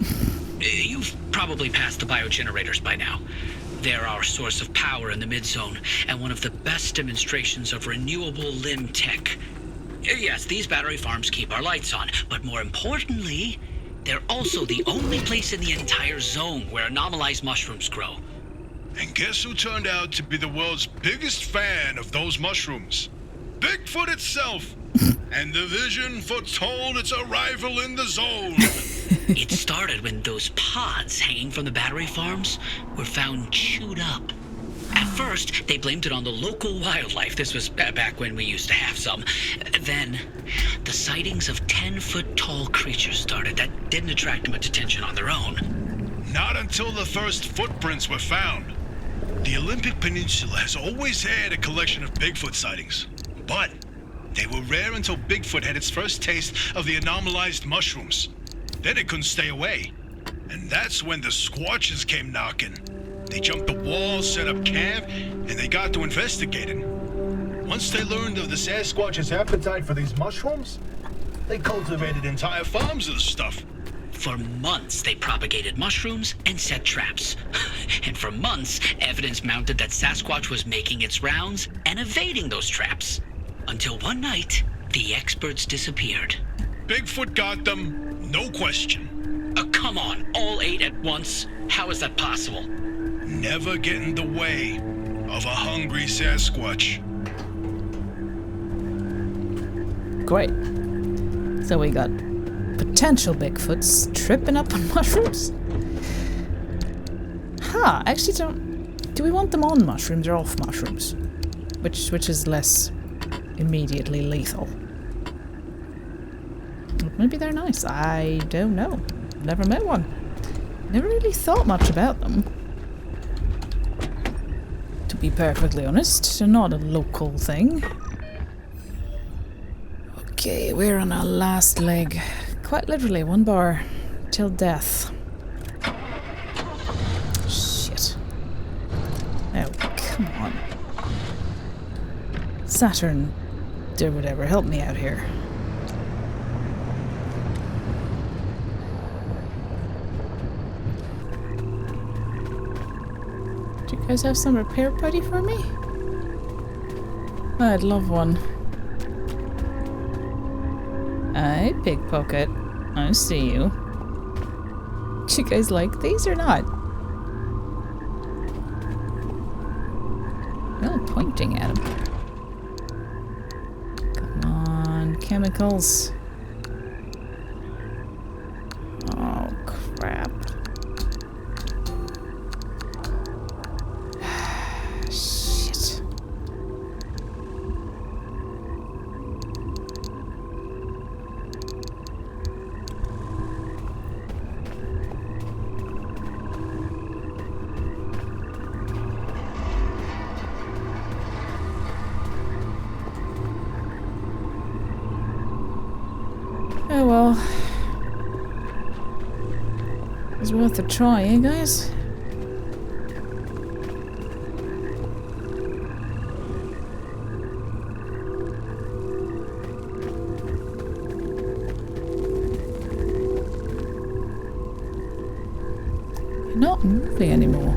You've probably passed the biogenerators by now. They're our source of power in the mid-zone, and one of the best demonstrations of renewable limb tech. Yes, these battery farms keep our lights on, but more importantly, they're also the only place in the entire zone where anomalized mushrooms grow. And guess who turned out to be the world's biggest fan of those mushrooms? Bigfoot itself! And the vision foretold its arrival in the zone! It started when those pods hanging from the battery farms were found chewed up. At first, they blamed it on the local wildlife. This was back when we used to have some. Then, the sightings of 10-foot-tall creatures started that didn't attract much attention on their own. Not until the first footprints were found. The Olympic Peninsula has always had a collection of Bigfoot sightings. But they were rare until Bigfoot had its first taste of the anomalized mushrooms. Then it couldn't stay away. And that's when the Squatches came knocking. They jumped the wall, set up camp, and they got to investigating. Once they learned of the Sasquatch's appetite for these mushrooms, they cultivated entire farms of the stuff. For months, they propagated mushrooms and set traps. And for months, evidence mounted that Sasquatch was making its rounds and evading those traps. Until one night, the experts disappeared. Bigfoot got them, no question. Come on, all 8 at once? How is that possible? Never get in the way of a hungry Sasquatch. Great. So we got potential Bigfoots tripping up on mushrooms? Actually do we want them on mushrooms or off mushrooms? Which is less immediately lethal? Maybe they're nice. I don't know. Never met one. Never really thought much about them. To be perfectly honest, they're not a local thing. Okay, we're on our last leg. Quite literally, 1 bar till death. Shit. Oh, come on. Saturn, do whatever, help me out here. Do you guys have some repair putty for me? I'd love one. Hey, pickpocket. I see you. Do you guys like these or not? Well, pointing at them. Come on, chemicals. Oh, crap. Shit. Oh well. It's worth a try, eh guys? You're not moving anymore.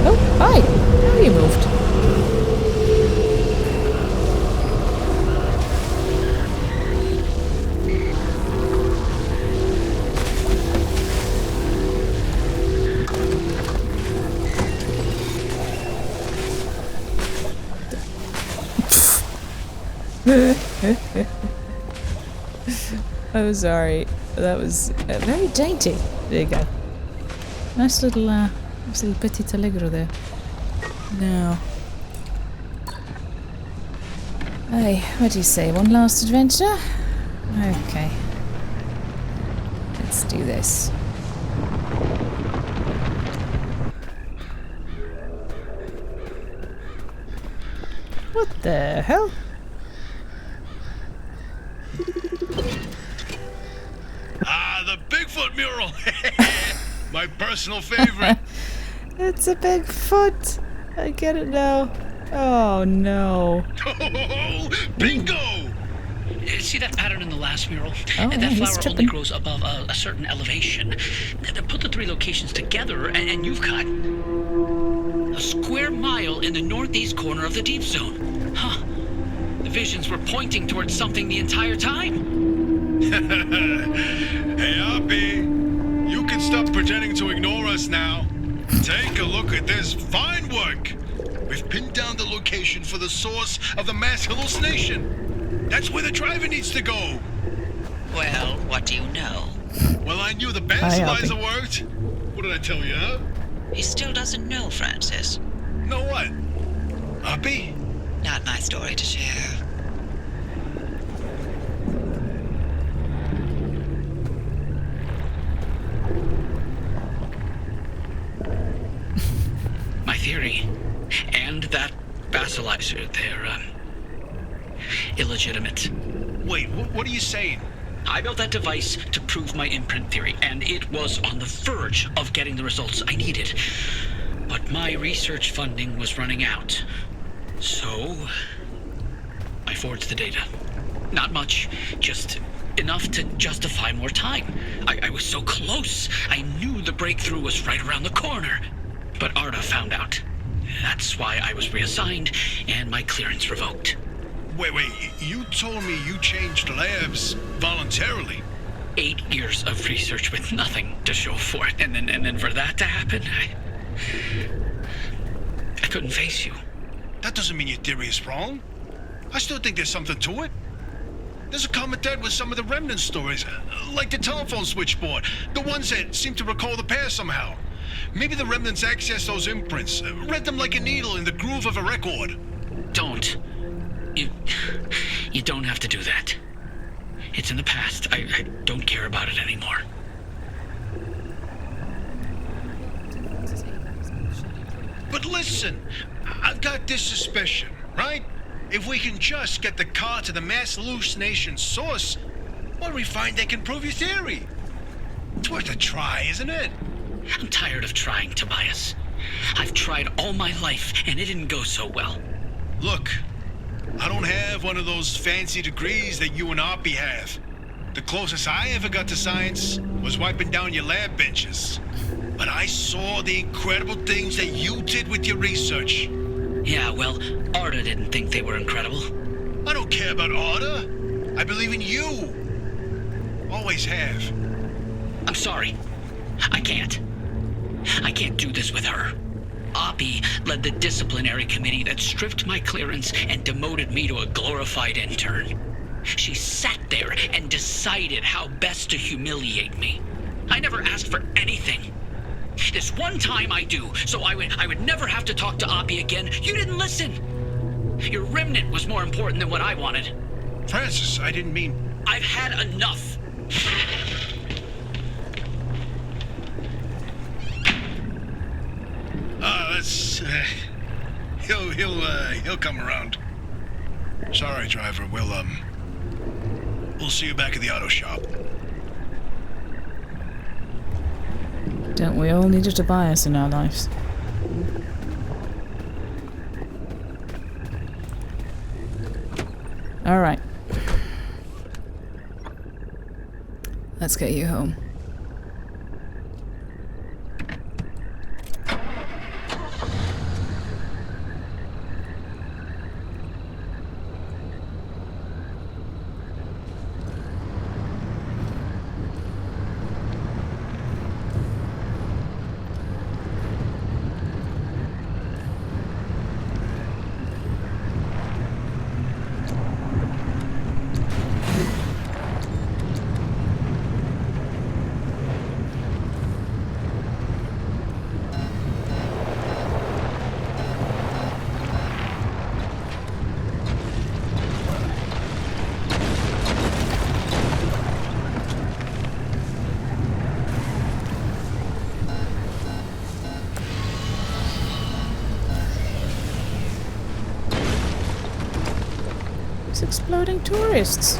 Oh, hi! Now you moved. Oh, sorry. That was very dainty. There you go. Nice little petit allegro there. Now, Hey, what do you say? One last adventure? Okay. Let's do this. What the hell? Ah, the Bigfoot mural! My personal favorite. It's a Bigfoot. I get it now. Oh no. Oh, bingo! See that pattern in the last mural? Oh, That yeah, he's flower only tripping. grows above a certain elevation. Put the three locations together, and you've got a square mile in the northeast corner of the deep zone. Huh. The visions were pointing towards something the entire time. Hey, Oppie, you can stop pretending to ignore us now. Take a look at this fine work. We've pinned down the location for the source of the mass hallucination. That's where the driver needs to go. Well, what do you know? Well, I knew the Hi, balancer Oppie. worked. What did I tell you, huh? He still doesn't know, Francis. Know what? Oppie? Not my story to share. My theory, and that basilizer, they're illegitimate. Wait, what are you saying? I built that device to prove my imprint theory, and it was on the verge of getting the results I needed. But my research funding was running out. So, I forged the data. Not much, just enough to justify more time. I was so close. I knew the breakthrough was right around the corner. But Arda found out. That's why I was reassigned and my clearance revoked. Wait, you told me you changed labs voluntarily. 8 years of research with nothing to show for it, and then for that to happen, I couldn't face you. That doesn't mean your theory is wrong. I still think there's something to it. There's a common thread with some of the remnant stories, like the telephone switchboard, the ones that seem to recall the past somehow. Maybe the remnants accessed those imprints, read them like a needle in the groove of a record. Don't. You don't have to do that. It's in the past. I don't care about it anymore. But listen, I've got this suspicion, right? If we can just get the car to the mass hallucination source, what do we find that can prove your theory? It's worth a try, isn't it? I'm tired of trying, Tobias. I've tried all my life, and it didn't go so well. Look, I don't have one of those fancy degrees that you and Oppie have. The closest I ever got to science was wiping down your lab benches. But I saw the incredible things that you did with your research. Yeah, well, Arda didn't think they were incredible. I don't care about Arda. I believe in you. Always have. I'm sorry. I can't do this with her. Oppie led the disciplinary committee that stripped my clearance and demoted me to a glorified intern. She sat there and decided how best to humiliate me. I never asked for anything. This one time I do, so I would never have to talk to Oppie again. You didn't listen. Your remnant was more important than what I wanted. Francis, I didn't mean... I've had enough. He'll come around. Sorry, driver. We'll see you back at the auto shop. Don't we all need a Tobias in our lives? Alright. Let's get you home. these exploding tourists?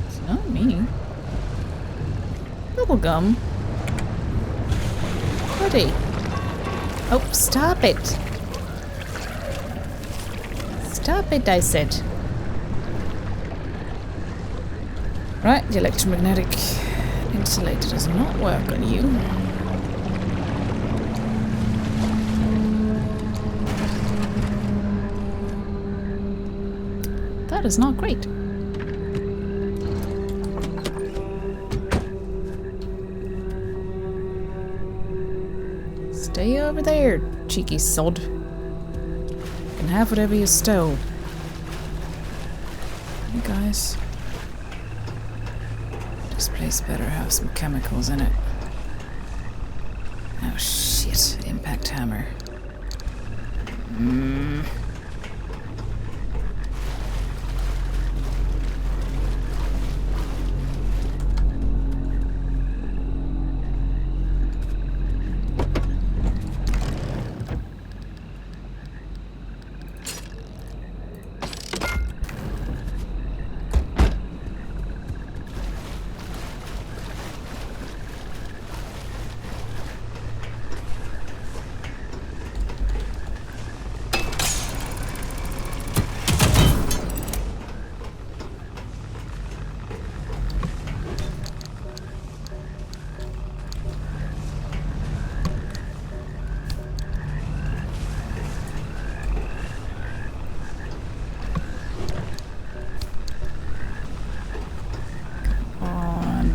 It's not me. Bubblegum. Buddy. Oh, stop it. Stop it, I said. Right, the electromagnetic insulator does not work on you. That is not great. Stay over there, cheeky sod. You can have whatever you stole. Hey guys. This place better have some chemicals in it. Oh shit, impact hammer.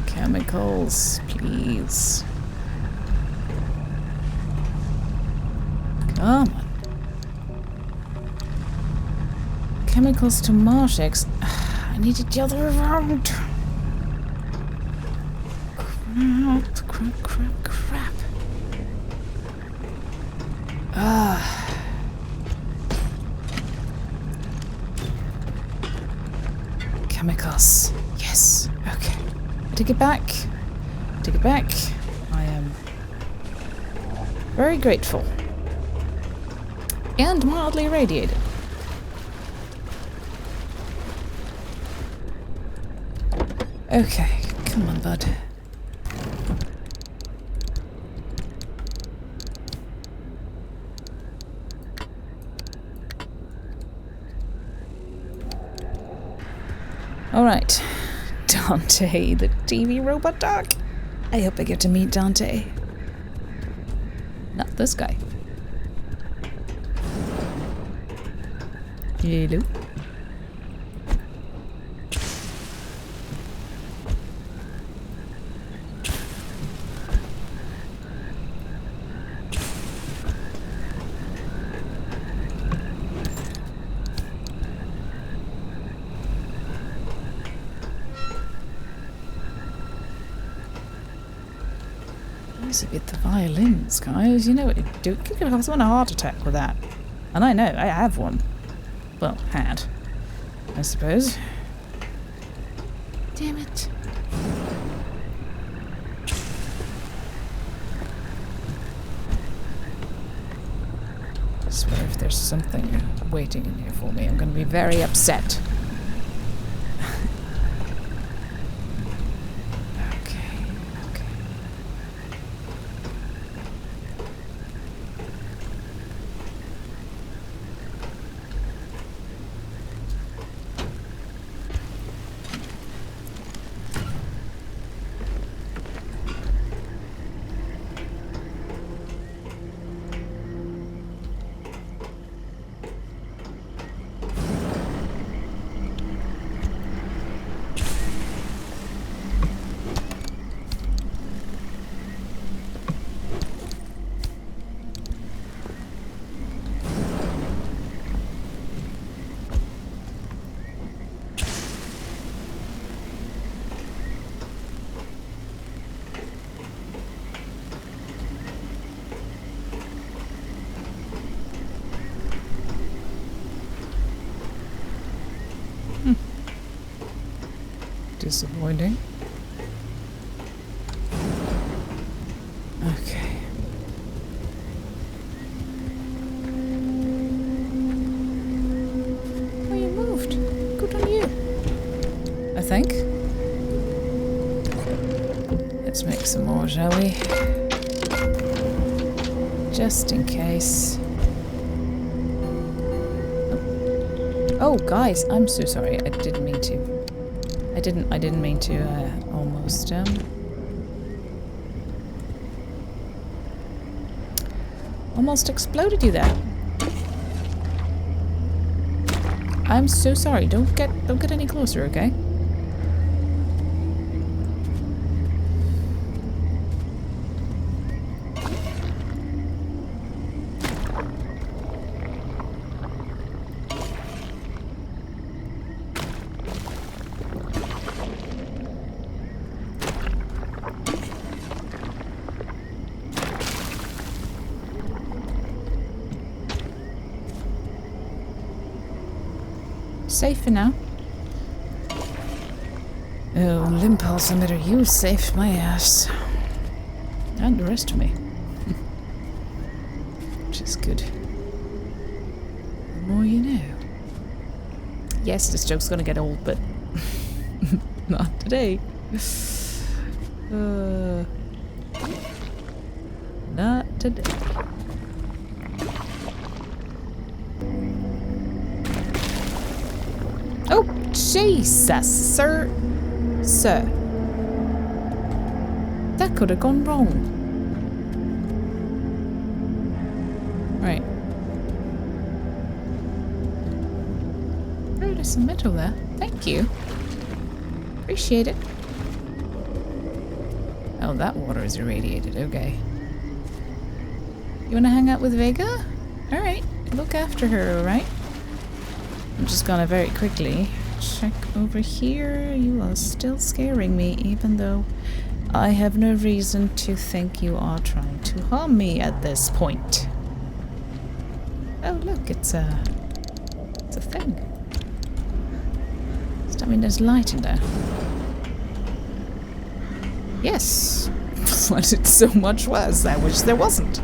Chemicals, please. Come on. Chemicals to Marshex. I need it the other way around. Crap. Chemicals. Yes. Okay. Take it back. Take it back. I am very grateful. And mildly irradiated. Okay, come on, bud. Alright. Dante, the TV robot dog. I hope I get to meet Dante. Not this guy. Hello. A bit the violins, guys. You know what you do. You could have someone a heart attack with that. And I know, I have one. Well, had. I suppose. Damn it. I swear if there's something waiting in here for me, I'm going to be very upset. Disappointing. Okay. Let's make some more, shall we? Just in case. Oh, guys, I'm so sorry. I didn't mean to. I didn't mean to, almost, almost exploded you there. I'm so sorry. Don't get any closer, okay? Safe for now. Oh, limb pulsometer, you saved my ass. And the rest of me. Which is good. The more you know. Yes, this joke's gonna get old, but not today. Not today. Oh, Jesus, sir. Sir. That could have gone wrong. Right. Oh, there's some metal there. Thank you. Appreciate it. Oh, that water is irradiated. Okay. You wanna hang out with Vega? Alright. Look after her, alright? I'm just gonna very quickly check over here. You are still scaring me, even though I have no reason to think you are trying to harm me at this point. Oh, look, it's a thing. Does that mean there's light in there? Yes. But it's so much worse. I wish there wasn't.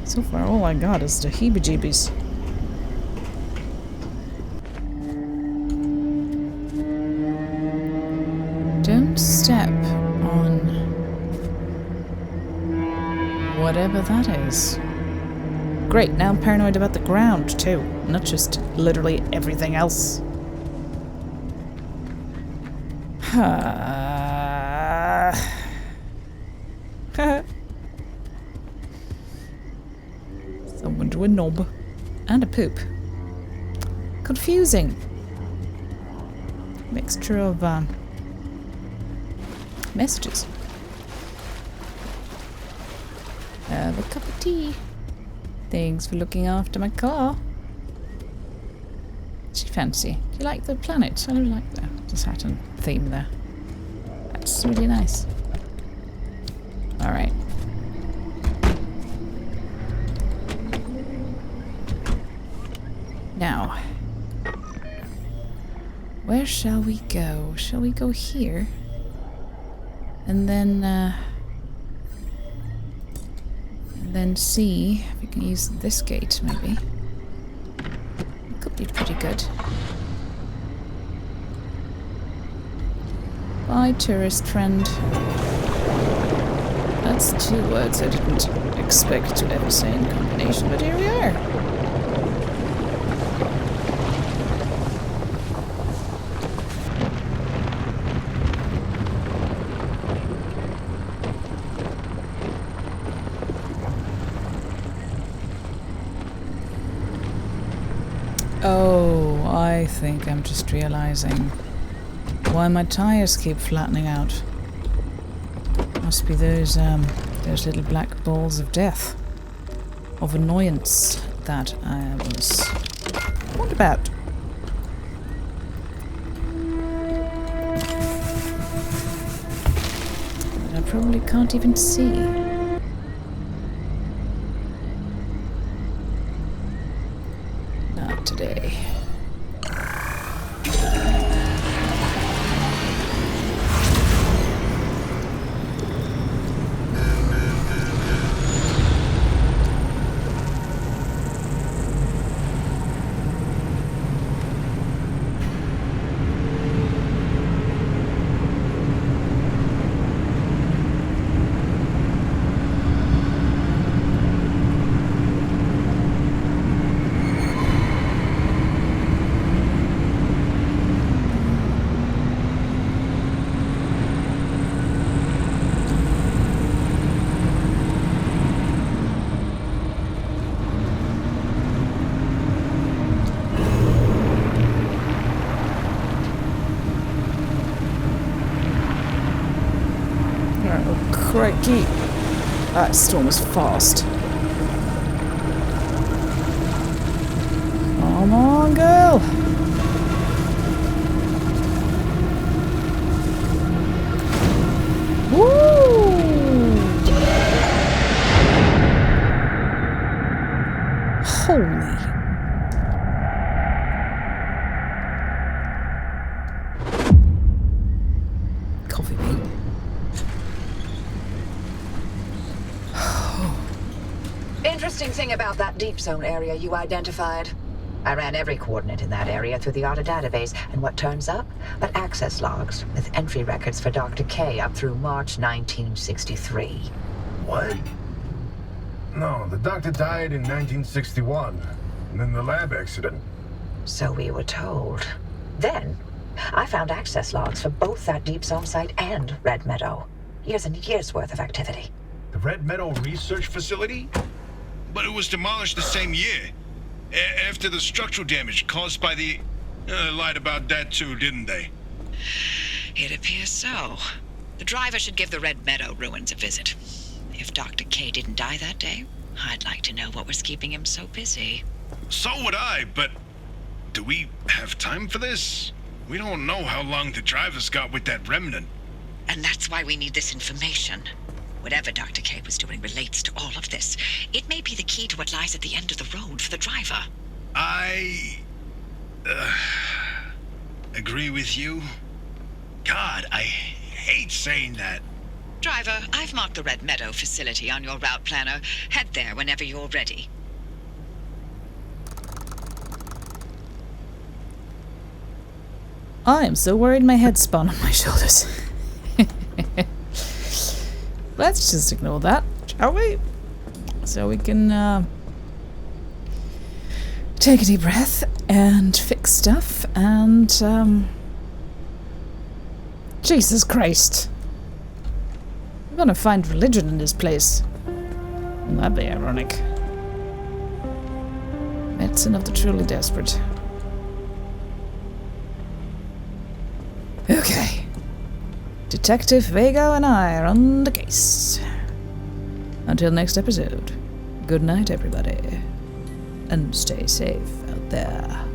So far, all I got is the heebie-jeebies. Don't step on whatever that is. Great, now I'm paranoid about the ground, too. Not just literally everything else. Someone drew a knob and a poop. Confusing. Mixture of messages. Have a cup of tea. Thanks for looking after my car. What do you fancy? Do you like the planet? I don't like the Saturn theme there. That's really nice. Alright. Now, where shall we go? Shall we go here? And then see if we can use this gate, maybe. It could be pretty good. Bye, tourist friend. That's 2 words I didn't expect to ever say in combination, but here we are. Oh, I think I'm just realizing why my tires keep flattening out. Must be those little black balls of death, of annoyance that I was warned about. But I probably can't even see. Not today. crikey. That storm is fast. Come on, girl. Woo! Holy. Coffee bean. Interesting thing about that deep zone area you identified. I ran every coordinate in that area through the ARDA database, and what turns up? But access logs with entry records for Dr. K up through March 1963. What? No, the doctor died in 1961. And then the lab accident. So we were told. Then, I found access logs for both that deep zone site and Red Meadow. Years and years worth of activity. The Red Meadow Research Facility? But it was demolished the same year. After the structural damage caused by the... lied about that too, didn't they? It appears so. The driver should give the Red Meadow ruins a visit. If Dr. K didn't die that day, I'd like to know what was keeping him so busy. So would I, but... do we have time for this? We don't know how long the driver's got with that remnant. And that's why we need this information. Whatever Dr. K was doing relates to all of this. It may be the key to what lies at the end of the road for the driver. I... agree with you. God, I hate saying that. Driver, I've marked the Red Meadow facility on your route planner. Head there whenever you're ready. I am so worried my head spun on my shoulders. Let's just ignore that, shall we? So we can take a deep breath and fix stuff and Jesus Christ. I'm gonna find religion in this place. Wouldn't that be ironic? Medicine of the truly desperate. Okay. Detective Vega and I are on the case. Until next episode, good night, everybody. And stay safe out there.